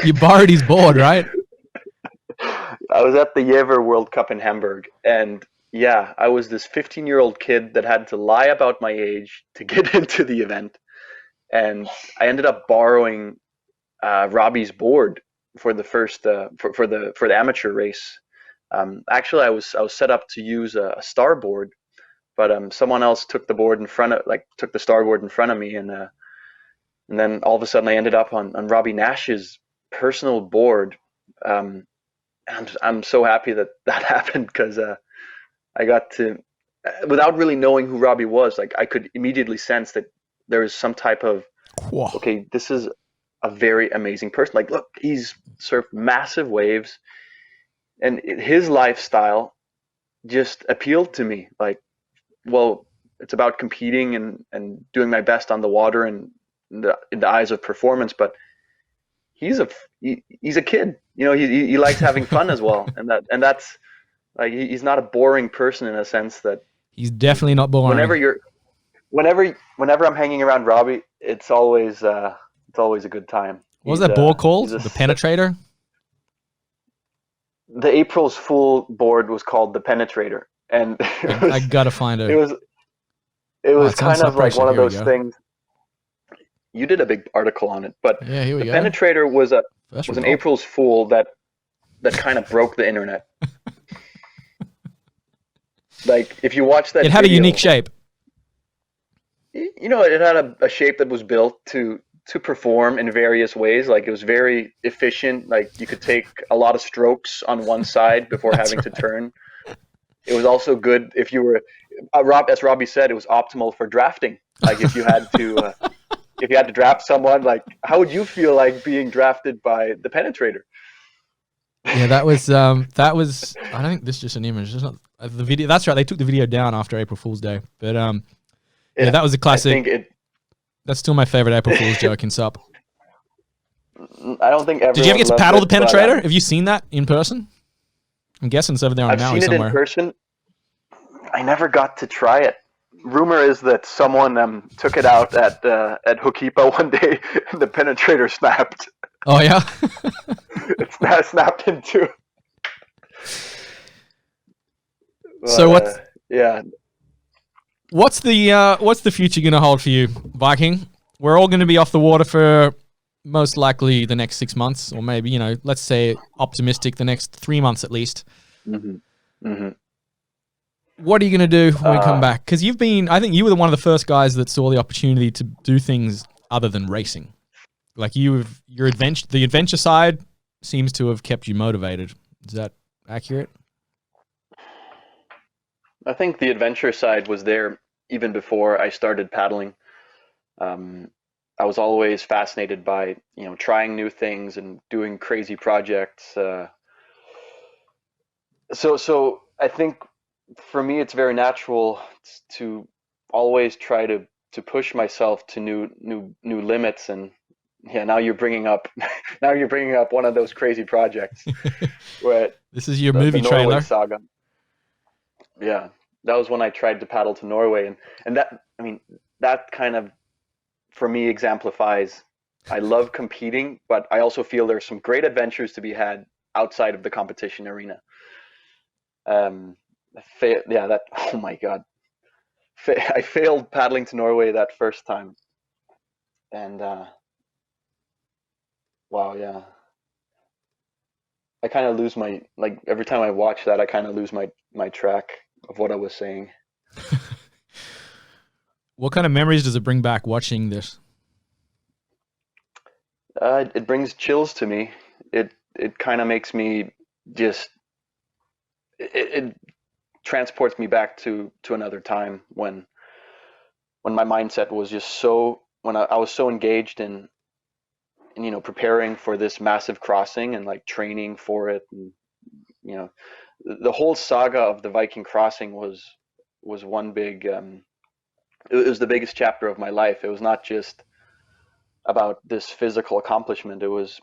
S1: You borrowed his board, right?
S2: I was at the Yaver World Cup in Hamburg, and I was this 15-year-old kid that had to lie about my age to get into the event, and I ended up borrowing Robbie's board for the first for the amateur race. Actually, I was set up to use a starboard, but someone else took the board took the starboard in front of me, and then all of a sudden I ended up on Robbie Nash's personal board. And I'm so happy that happened, because I got to, without really knowing who Robbie was, I could immediately sense that there was some type of, okay, this is a very amazing person. Look, he's surfed massive waves, and his lifestyle just appealed to me. It's about competing and doing my best on the water and in the eyes of performance, but he's a kid. He likes having fun as well, and that's he's not a boring person in a sense that
S1: he's definitely not boring.
S2: Whenever I'm hanging around Robbie, it's always a good time.
S1: What was that board called? The Penetrator?
S2: The April's Fool board was called the Penetrator, and
S1: I gotta find it.
S2: It was kind of like one of those things. You did a big article on it, but
S1: yeah, here we
S2: the
S1: go.
S2: Penetrator was an April's Fool that kind of broke the internet. Like if you watch that,
S1: It had
S2: video,
S1: a unique shape.
S2: you know, it had a shape that was built to perform in various ways. Like it was very efficient. Like you could take a lot of strokes on one side before
S1: That's
S2: having to
S1: right.
S2: turn. It was also good if you were, as Robbie said, it was optimal for drafting. Like if you had to draft someone, like how would you feel like being drafted by the penetrator?
S1: Yeah, that was I don't think this is just an image. It's not the video. That's right. They took the video down after April Fool's Day. But yeah, that was a
S2: I
S1: classic.
S2: think it.
S1: That's still my favorite April Fool's joke in SUP.
S2: I don't think everyone.
S1: Did you ever get to
S2: loves
S1: paddle
S2: it,
S1: the
S2: but,
S1: penetrator? Have you seen that in person? I'm guessing it's over there on
S2: I've
S1: Maui
S2: seen it in
S1: somewhere.
S2: person. I never got to try it. Rumor is that someone took it out at Hokipa one day, and the penetrator snapped.
S1: Oh yeah.
S2: It snapped in two.
S1: So
S2: yeah.
S1: what's the future gonna hold for you, Viking? We're all gonna be off the water for most likely the next 6 months, or maybe, you know, let's say optimistic, the next 3 months at least.
S2: Mm-hmm. Mm-hmm.
S1: What are you going to do when we come back? Because I think you were one of the first guys that saw the opportunity to do things other than racing. Like the adventure side seems to have kept you motivated. Is that accurate?
S2: I think the adventure side was there even before I started paddling. I was always fascinated by, you know, trying new things and doing crazy projects. So I think for me, it's very natural to always try to push myself to new limits. And yeah, now you're bringing up one of those crazy projects. Where
S1: This is your
S2: the
S1: movie
S2: Norway
S1: trailer.
S2: saga. Yeah, that was when I tried to paddle to Norway, and that, I mean, that kind of, for me, exemplifies. I love competing, but I also feel there's some great adventures to be had outside of the competition arena. Yeah, that. Oh my God, I failed paddling to Norway that first time, and wow, yeah, I kind of lose my, like, every time I watch that, I kind of lose my track of what I was saying.
S1: What kind of memories does it bring back watching this?
S2: It brings chills to me. It kind of makes me just it transports me back to another time when my mindset was just so, when I was so engaged in, you know, preparing for this massive crossing and like training for it, and you know, the whole saga of the Viking crossing was one big, it was the biggest chapter of my life. It was not just about this physical accomplishment. It was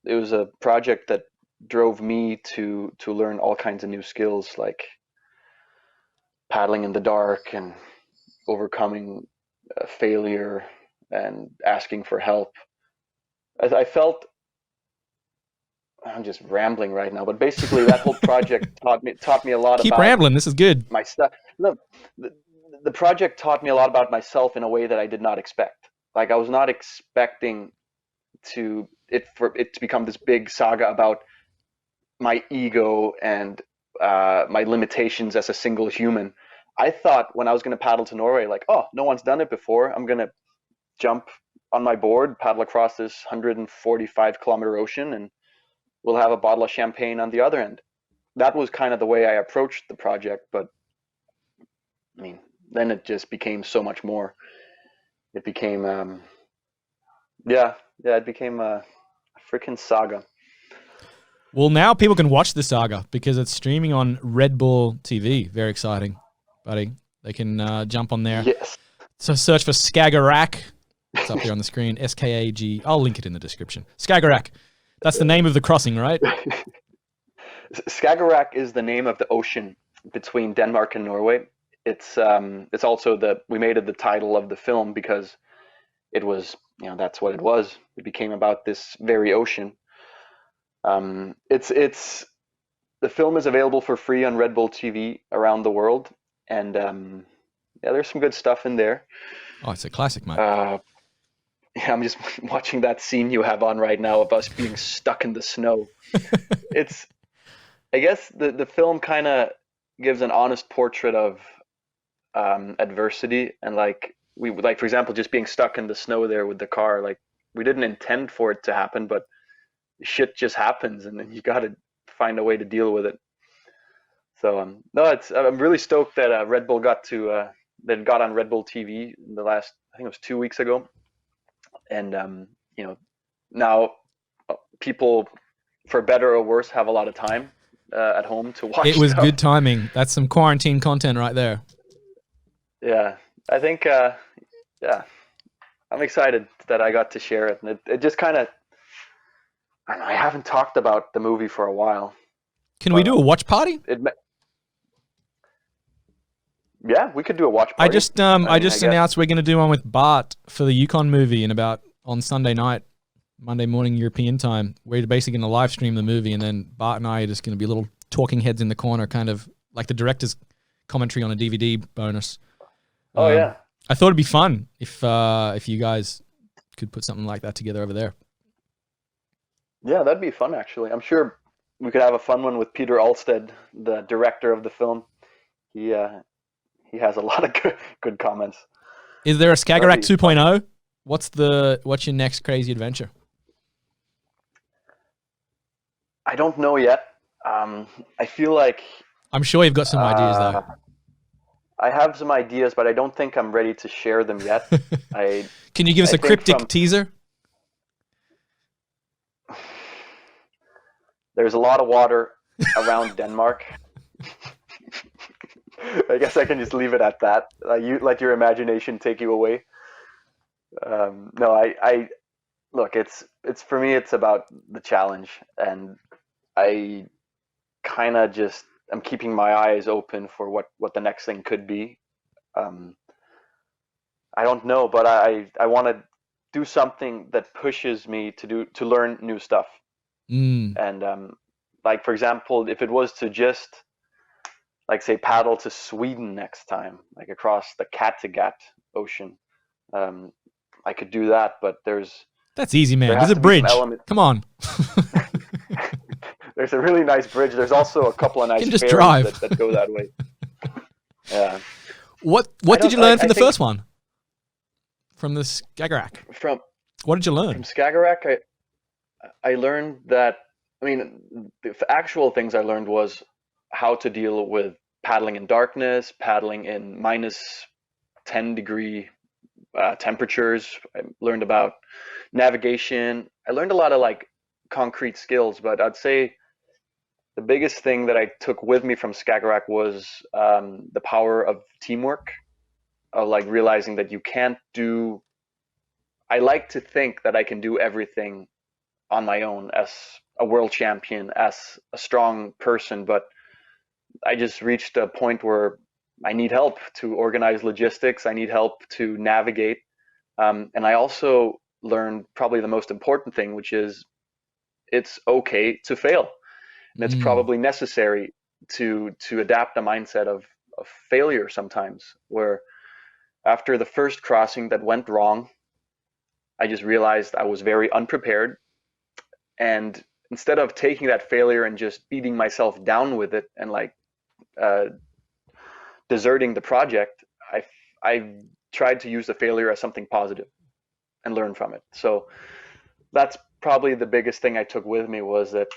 S2: a project that drove me to learn all kinds of new skills, like paddling in the dark and overcoming failure and asking for help. I felt, I'm just rambling right now, but basically that whole project taught me a lot
S1: Keep
S2: about
S1: rambling. This is good.
S2: my stuff. No, the project taught me a lot about myself in a way that I did not expect. Like I was not expecting for it to become this big saga about my ego and my limitations as a single human. I thought when I was going to paddle to Norway, like, oh, no one's done it before. I'm going to jump on my board, paddle across this 145-kilometer ocean, and we'll have a bottle of champagne on the other end. That was kind of the way I approached the project. But I mean, then it just became so much more. It became, it became a freaking saga.
S1: Well, now people can watch the saga because it's streaming on Red Bull TV. Very exciting, buddy. They can jump on there.
S2: Yes.
S1: So search for Skagerrak. It's up there on the screen. SKAG. I'll link it in the description. Skagerrak. That's the name of the crossing, right?
S2: Skagerrak is the name of the ocean between Denmark and Norway. It's also we made it the title of the film because it was, you know, that's what it was. It became about this very ocean. It's the film is available for free on Red Bull TV around the world, and yeah, there's some good stuff in there.
S1: Oh, it's a classic, mate.
S2: Yeah, I'm just watching that scene you have on right now of us being stuck in the snow. I guess the film kind of gives an honest portrait of adversity, and like for example, just being stuck in the snow there with the car. Like we didn't intend for it to happen, but shit just happens, and then you got to find a way to deal with it. So no, I'm really stoked that Red Bull got on Red Bull TV in the last, I think it was 2 weeks ago, and now people, for better or worse, have a lot of time at home to watch.
S1: It was
S2: stuff.
S1: good timing. That's some quarantine content right there.
S2: Yeah, I think I'm excited that I got to share it, and it just kind of, I haven't talked about the movie for a while.
S1: Can we do a watch party?
S2: Yeah, we could do a watch party.
S1: I just announced we're going to do one with Bart for the Yukon movie on Sunday night, Monday morning European time. We're basically going to live stream the movie, and then Bart and I are just going to be little talking heads in the corner, kind of like the director's commentary on a DVD bonus.
S2: Oh yeah.
S1: I thought it'd be fun if you guys could put something like that together over there.
S2: Yeah, that'd be fun actually. I'm sure we could have a fun one with Peter Alsted, the director of the film. He has a lot of good comments.
S1: Is there a Skagerrak 2.0? What's your next crazy adventure?
S2: I don't know yet. I feel like
S1: I'm sure you've got some ideas though.
S2: I have some ideas, but I don't think I'm ready to share them yet.
S1: Can you give us a cryptic teaser?
S2: There's a lot of water around Denmark. I guess I can just leave it at that. You let your imagination take you away. No, I look. It's for me. It's about the challenge, and I kind of just I'm keeping my eyes open for what the next thing could be. I don't know, but I want to do something that pushes me to learn new stuff. And like for example, if it was to just like say paddle to Sweden next time, like across the Kattegat Ocean, I could do that. But
S1: that's easy, man. There's a bridge. Come on.
S2: There's a really nice bridge. There's also a couple of nice
S1: ferries
S2: that go that way. Yeah.
S1: What did you learn from the first one? From the Skagerrak? What did you learn?
S2: From Skagerrak, I learned that, the actual things I learned was how to deal with paddling in darkness, paddling in minus 10 degree temperatures. I learned about navigation. I learned a lot of like concrete skills, but I'd say the biggest thing that I took with me from Skagerrak was the power of teamwork, of like realizing that you can't do. I like to think that I can do everything on my own as a world champion, as a strong person, but I just reached a point where I need help to organize logistics. I need help to navigate. And I also learned probably the most important thing, which is it's okay to fail. And it's probably necessary to adapt a mindset of failure sometimes, where after the first crossing that went wrong, I just realized I was very unprepared. And instead of taking that failure and just beating myself down with it and like deserting the project, I tried to use the failure as something positive and learn from it. So that's probably the biggest thing I took with me, was that,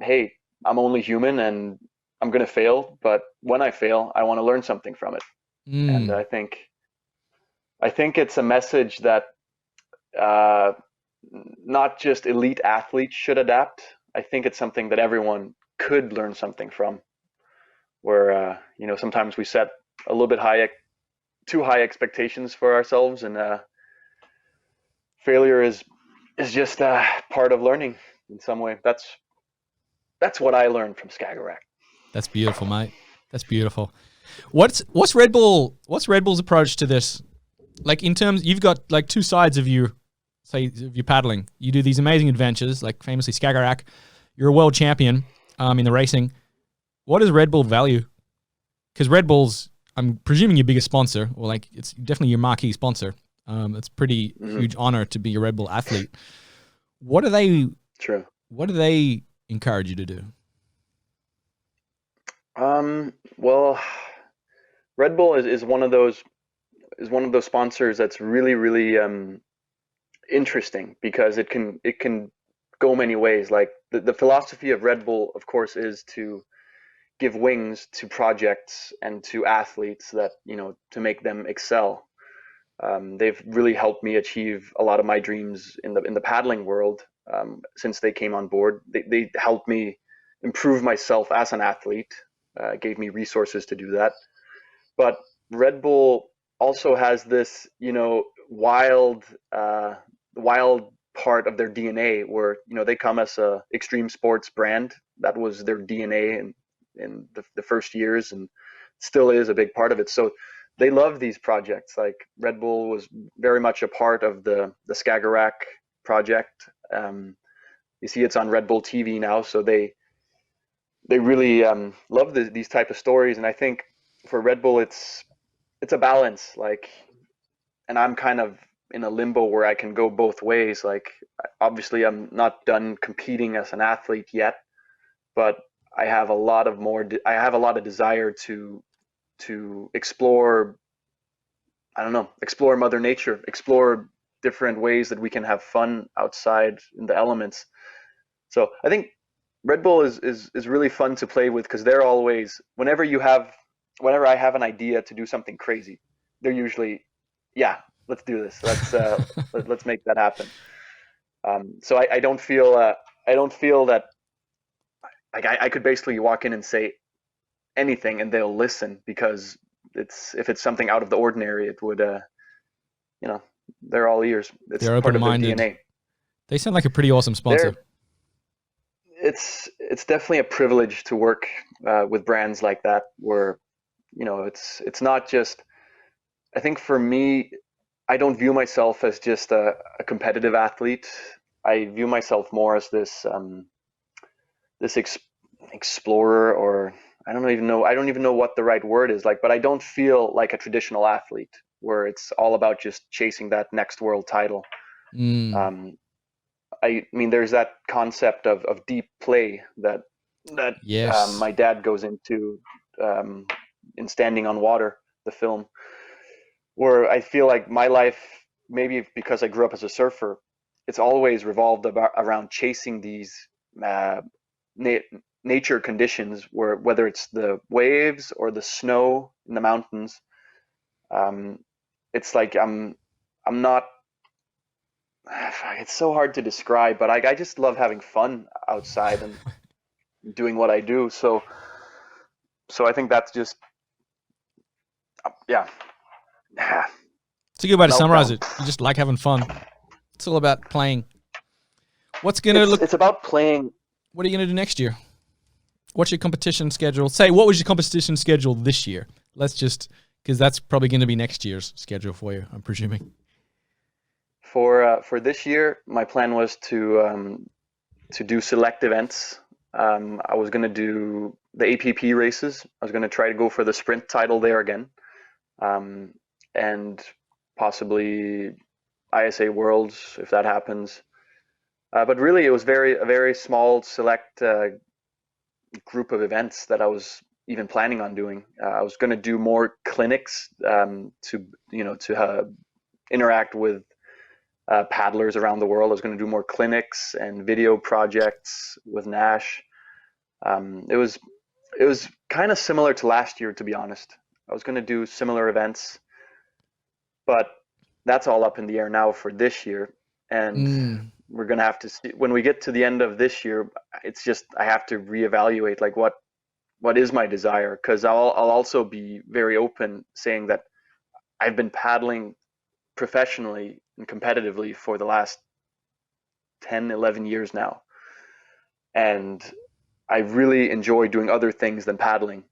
S2: hey, I'm only human and I'm going to fail, but when I fail, I want to learn something from it. And I think it's a message that not just elite athletes should adapt. I think it's something that everyone could learn something from, where sometimes we set a little bit too high expectations for ourselves, and failure is just part of learning in some way. That's what I learned from Skagerrak.
S1: That's beautiful, mate. That's beautiful. What's Red Bull's approach to this? Like, in terms, you've got like two sides of you. Say, if you're paddling, you do these amazing adventures, like famously Skagerrak. You're a world champion in the racing. What does Red Bull value? Because Red Bull's, I'm presuming, your biggest sponsor, or like it's definitely your marquee sponsor. It's a pretty huge honor to be a Red Bull athlete. What do they encourage you to do?
S2: Well, Red Bull is one of those sponsors that's really, really interesting because it can go many ways. Like the philosophy of Red Bull, of course, is to give wings to projects and to athletes that, to make them excel. They've really helped me achieve a lot of my dreams in the paddling world since they came on board. They helped me improve myself as an athlete, gave me resources to do that. But Red Bull also has this, wild, wild part of their DNA where, they come as a extreme sports brand. That was their DNA in the first years and still is a big part of it. So they love these projects. Like Red Bull was very much a part of the Skagerrak project. You see, it's on Red Bull TV now, so they really love these type of stories. And I think for Red Bull, it's a balance. Like, and I'm kind of in a limbo where I can go both ways. Like, obviously, I'm not done competing as an athlete yet, but I have a lot of more. I have a lot of desire to explore. I don't know, explore Mother Nature, explore different ways that we can have fun outside in the elements. So I think Red Bull is really fun to play with because they're always whenever I have an idea to do something crazy, they're usually, yeah, let's do this. Let's make that happen. So I don't feel that like I could basically walk in and say anything and they'll listen because if it's something out of the ordinary, it would you know they're all ears. It's
S1: They're
S2: part of their
S1: open-minded.
S2: DNA.
S1: They sound like a pretty awesome sponsor.
S2: It's definitely a privilege to work with brands like that where it's not just. I think for me, I don't view myself as just a competitive athlete. I view myself more as this explorer, or I don't even know what the right word is, like, but I don't feel like a traditional athlete where it's all about just chasing that next world title. um, I mean, there's that concept of deep play that
S1: Yes.
S2: my dad goes into um, in Standing on Water, the film, where I feel like my life, maybe because I grew up as a surfer, it's always revolved around chasing these uh, na- nature conditions, where whether it's the waves or the snow in the mountains. um, it's like I'm not. It's so hard to describe, but I just love having fun outside and doing what I do. So I think that's just yeah.
S1: It's a good way to summarize
S2: Meltdown.
S1: it. You just like having fun. It's all about playing. What's gonna
S2: It's
S1: look?
S2: it's about playing.
S1: What are you gonna do next year? What's your competition schedule? Say, what was your competition schedule this year? Let's just, because that's probably going to be next year's schedule for you, I'm presuming.
S2: For this year, my plan was to do select events. I was gonna do the APP races. I was gonna try to go for the sprint title there again, um, and possibly ISA Worlds if that happens. But really, it was a very small select group of events that I was even planning on doing. I was going to do more clinics to interact with paddlers around the world. I was going to do more clinics and video projects with Nash. It was kind of similar to last year, to be honest. I was going to do similar events, but that's all up in the air now for this year. And we're going to have to see when we get to the end of this year. It's just I have to reevaluate like what is my desire, because I'll also be very open saying that I've been paddling professionally and competitively for the last 10-11 years now, and I really enjoy doing other things than paddling.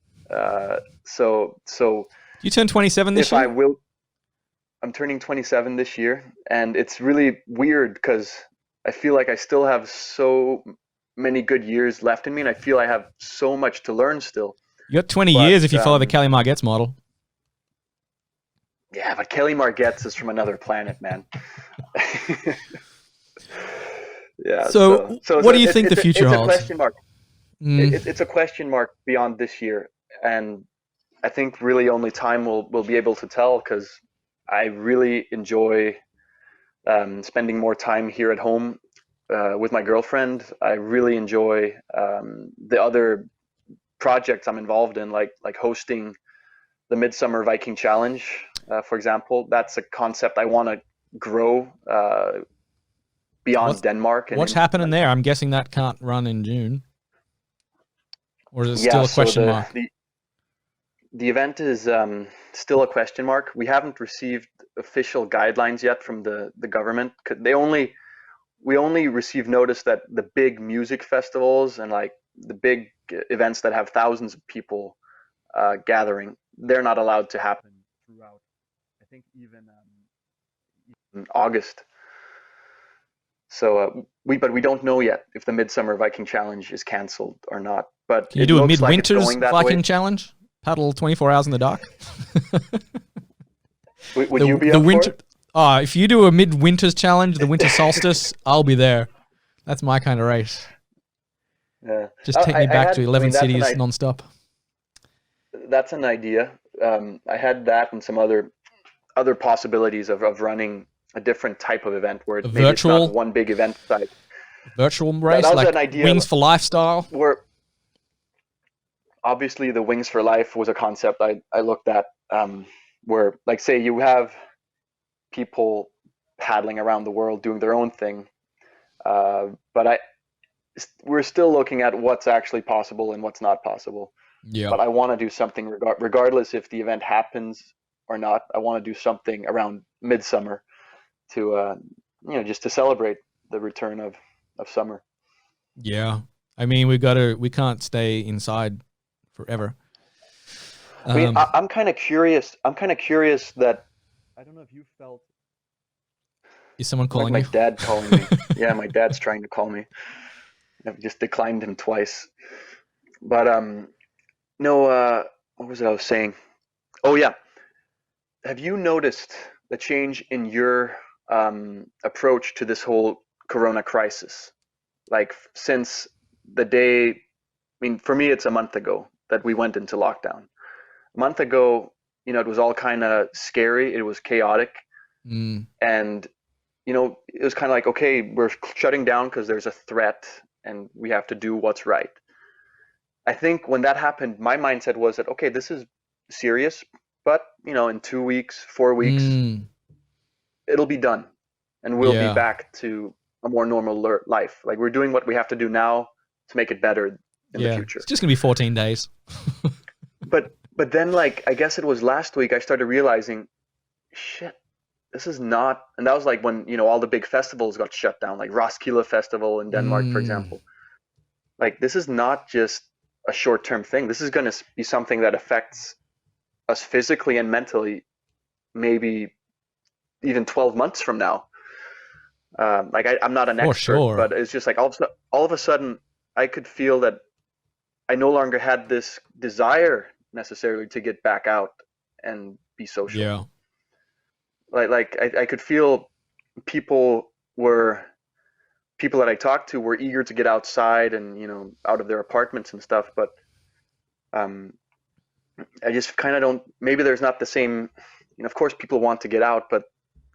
S2: So
S1: You turned 27 this
S2: if I
S1: year?
S2: will, I'm turning 27 this year, and it's really weird because I feel like I still have so many good years left in me, and I feel I have so much to learn still.
S1: You got 20
S2: But
S1: years if you follow the Kelly Margetts model.
S2: yeah, but Kelly Margetts is from another planet, man. Yeah.
S1: So what do you think the future
S2: It's a
S1: holds?
S2: question mark. it's a question mark beyond this year, and I think really only time will be able to tell, because I really enjoy spending more time here at home with my girlfriend. I really enjoy the other projects I'm involved in, like hosting the Midsummer Viking Challenge, for example. That's a concept I want to grow beyond Denmark.
S1: What's happening there? I'm guessing that can't run in June, or is it still a question mark?
S2: The event is still a question mark. We haven't received official guidelines yet from the government. We only received notice that the big music festivals and like the big events that have thousands of people gathering, they're not allowed to happen throughout, I think, even in August. So we don't know yet if the Midsummer Viking Challenge is canceled or not. But
S1: can you do a midwinter's Viking Challenge? Paddle 24 hours in the dark?
S2: Would you be up for it?
S1: If you do a midwinter's challenge, the winter solstice, I'll be there. That's my kind of race.
S2: Yeah.
S1: Just take me back to 11 cities nonstop.
S2: That's an idea. I had that and some other possibilities of running a different type of event where maybe it's not one big event type.
S1: Virtual race, that was like an idea. Wings for Lifestyle.
S2: Where obviously the Wings for Life was a concept I looked at, where, like, say you have people paddling around the world doing their own thing, but we're still looking at what's actually possible and what's not possible.
S1: Yeah.
S2: But I want to do something regardless if the event happens or not. I want to do something around midsummer to just to celebrate the return of summer.
S1: Yeah. I mean, we can't stay inside forever.
S2: I mean, I'm kind of curious that, I don't know if you felt.
S1: Is someone calling
S2: you?
S1: My
S2: dad calling me. Yeah, my dad's trying to call me. I've just declined him twice. But no, what was it I was saying? Oh yeah, have you noticed the change in your approach to this whole Corona crisis? Like, since the day, I mean, for me, it's a month ago that we went into lockdown. A month ago, it was all kind of scary. It was chaotic. And, it was kind of like, okay, we're shutting down because there's a threat and we have to do what's right. I think when that happened, my mindset was that, okay, this is serious, but, in 2 weeks, 4 weeks, it'll be done and we'll be back to a more normal life. Like, we're doing what we have to do now to make it better in the future.
S1: It's just going to be 14 days.
S2: But then, like, I guess it was last week, I started realizing, shit, this is not, and that was like when, all the big festivals got shut down, like Roskilde Festival in Denmark, for example. Like, this is not just a short-term thing. This is going to be something that affects us physically and mentally, maybe even 12 months from now. Like, I'm not an expert, but it's just like all of a sudden I could feel that I no longer had this desire necessarily to get back out and be social.
S1: Yeah.
S2: Like I could feel people that I talked to were eager to get outside and, out of their apartments and stuff. But I just kind of don't, maybe there's not the same, of course people want to get out, but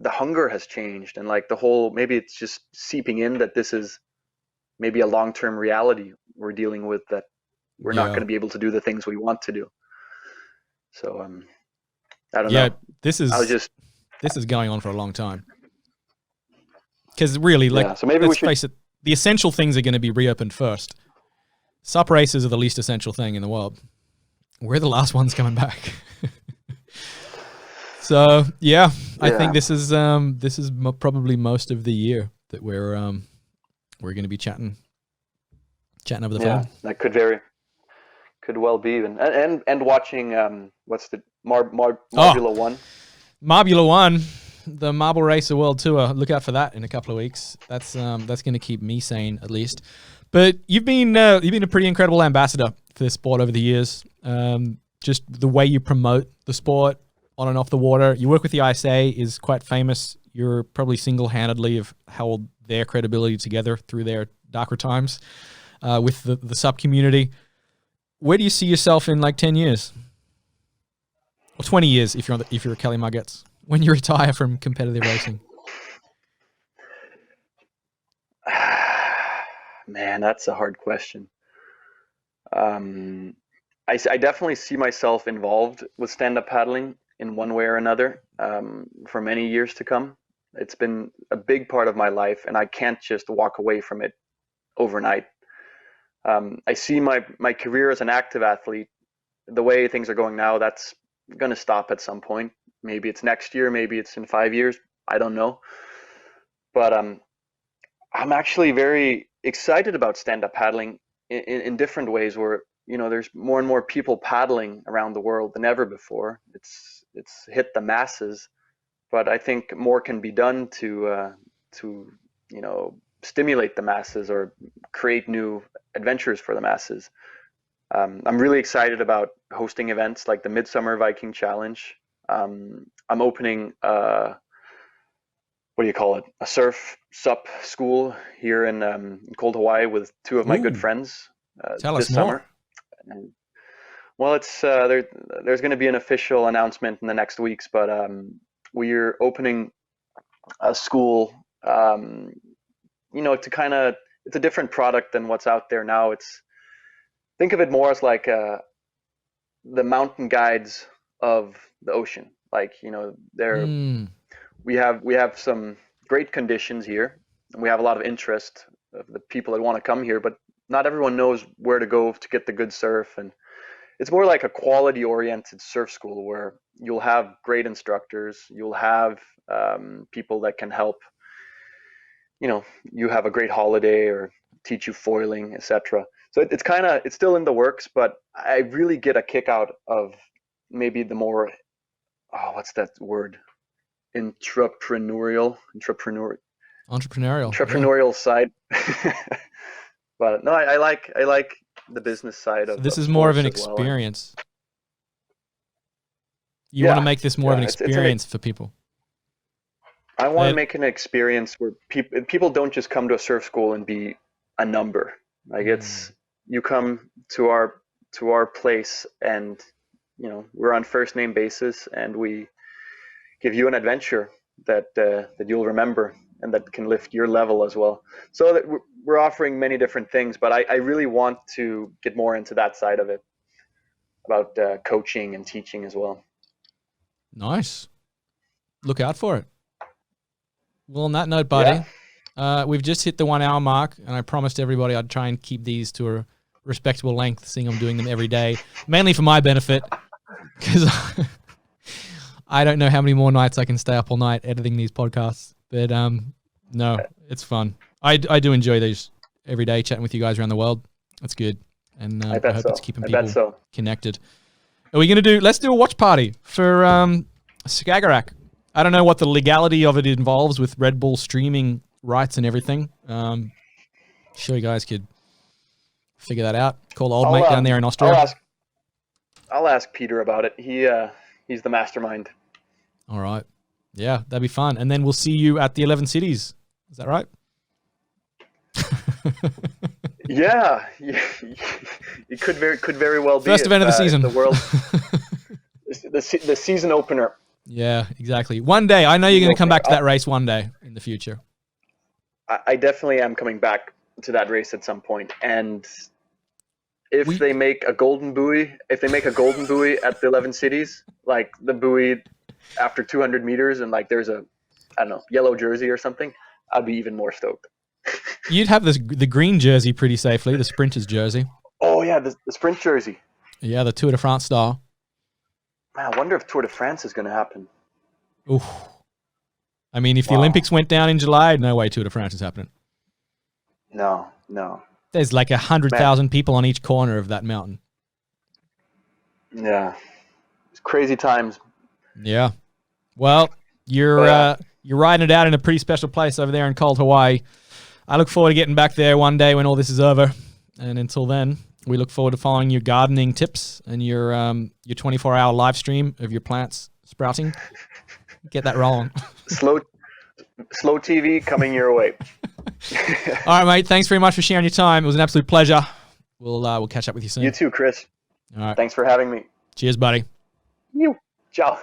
S2: the hunger has changed. And like maybe it's just seeping in that this is maybe a long-term reality we're dealing with, that we're not going to be able to do the things we want to do. So, I don't know.
S1: Yeah, this is going on for a long time. Because really, so maybe let's face it, the essential things are going to be reopened first. Sup races are the least essential thing in the world. We're the last ones coming back. So I think this is probably most of the year that we're going to be chatting over the phone.
S2: That could well be even, and watching what's the Marbula 1.
S1: Marbula 1, the Marble Racer World Tour. Look out for that in a couple of weeks. That's going to keep me sane at least. But you've been a pretty incredible ambassador for this sport over the years. Just the way you promote the sport on and off the water. You work with the ISA is quite famous. You're probably single-handedly have held their credibility together through their darker times. with the sub community. Where do you see yourself in like 10 years? Or 20 years if you're a Kelly Muggets, when you retire from competitive racing?
S2: Man, that's a hard question. I definitely see myself involved with stand-up paddling in one way or another for many years to come. It's been a big part of my life, and I can't just walk away from it overnight. I see my career as an active athlete, the way things are going now, that's going to stop at some point. Maybe it's next year, maybe it's in 5 years. I don't know. But I'm actually very excited about stand-up paddling in different ways where, there's more and more people paddling around the world than ever before. It's hit the masses, but I think more can be done to stimulate the masses or create new adventures for the masses. I'm really excited about hosting events like the Midsummer Viking Challenge. I'm opening a surf sup school here in cold Hawaii with two of my good friends
S1: Tell
S2: this
S1: us more.
S2: summer. And, well, it's there's going to be an official announcement in the next weeks, but we're opening a school. It's a different product than what's out there now. Think of it more as like the mountain guides of the ocean. Like, we have some great conditions here, and we have a lot of interest of the people that want to come here, but not everyone knows where to go to get the good surf. And it's more like a quality oriented surf school where you'll have great instructors, you'll have people that can help, you have a great holiday or teach you foiling, etc. So it's still in the works, but I really get a kick out of maybe the more, what's that word? Entrepreneurial
S1: yeah.
S2: side. But no, I like the business side of.
S1: So this is more of an experience. You want to make this more of an experience for people.
S2: I want to make an experience where people don't just come to a surf school and be a number. Like you come to our place, and we're on first name basis, and we give you an adventure that you'll remember and that can lift your level as well. So that we're offering many different things, but I really want to get more into that side of it, about coaching and teaching as well.
S1: Nice. Look out for it. Well, on that note, buddy, we've just hit the 1 hour mark, and I promised everybody I'd try and keep these to a respectable length, seeing I'm doing them every day, mainly for my benefit, because I don't know how many more nights I can stay up all night editing these podcasts. But no, it's fun. I do enjoy these every day, chatting with you guys around the world. That's good. And I hope it's keeping people connected. Are we going to let's do a watch party for Skagerrak. I don't know what the legality of it involves with Red Bull streaming rights and everything. Sure you guys could figure that out. Call old mate down there in Austria.
S2: I'll ask Peter about it. He's the mastermind.
S1: All right. Yeah, that'd be fun. And then we'll see you at the 11 cities. Is that right?
S2: Yeah. It could very well be.
S1: First event of the season.
S2: The world. the season opener.
S1: Yeah, exactly. One day. I know you're going to come back to that race one day in the future.
S2: I definitely am coming back to that race at some point. And if they make a golden buoy at the 11 cities, like the buoy after 200 meters, and like there's a, I don't know, yellow jersey or something, I'd be even more stoked.
S1: You'd have the green jersey pretty safely, the sprinter's jersey.
S2: Oh yeah, the sprint jersey.
S1: Yeah, the Tour de France style.
S2: Man, I wonder if Tour de France is going to happen.
S1: Oof. I mean, if the Olympics went down in July, no way Tour de France is happening.
S2: No.
S1: There's like 100,000 people on each corner of that mountain.
S2: Yeah. It's crazy times.
S1: Yeah. Well, you're riding it out in a pretty special place over there in cold Hawaii. I look forward to getting back there one day when all this is over. And until then, we look forward to following your gardening tips and your 24-hour live stream of your plants sprouting. Get that rolling.
S2: Slow TV coming your way.
S1: All right, mate. Thanks very much for sharing your time. It was an absolute pleasure. We'll catch up with you soon.
S2: You too, Chris.
S1: All right.
S2: Thanks for having me.
S1: Cheers, buddy.
S2: You. Ciao.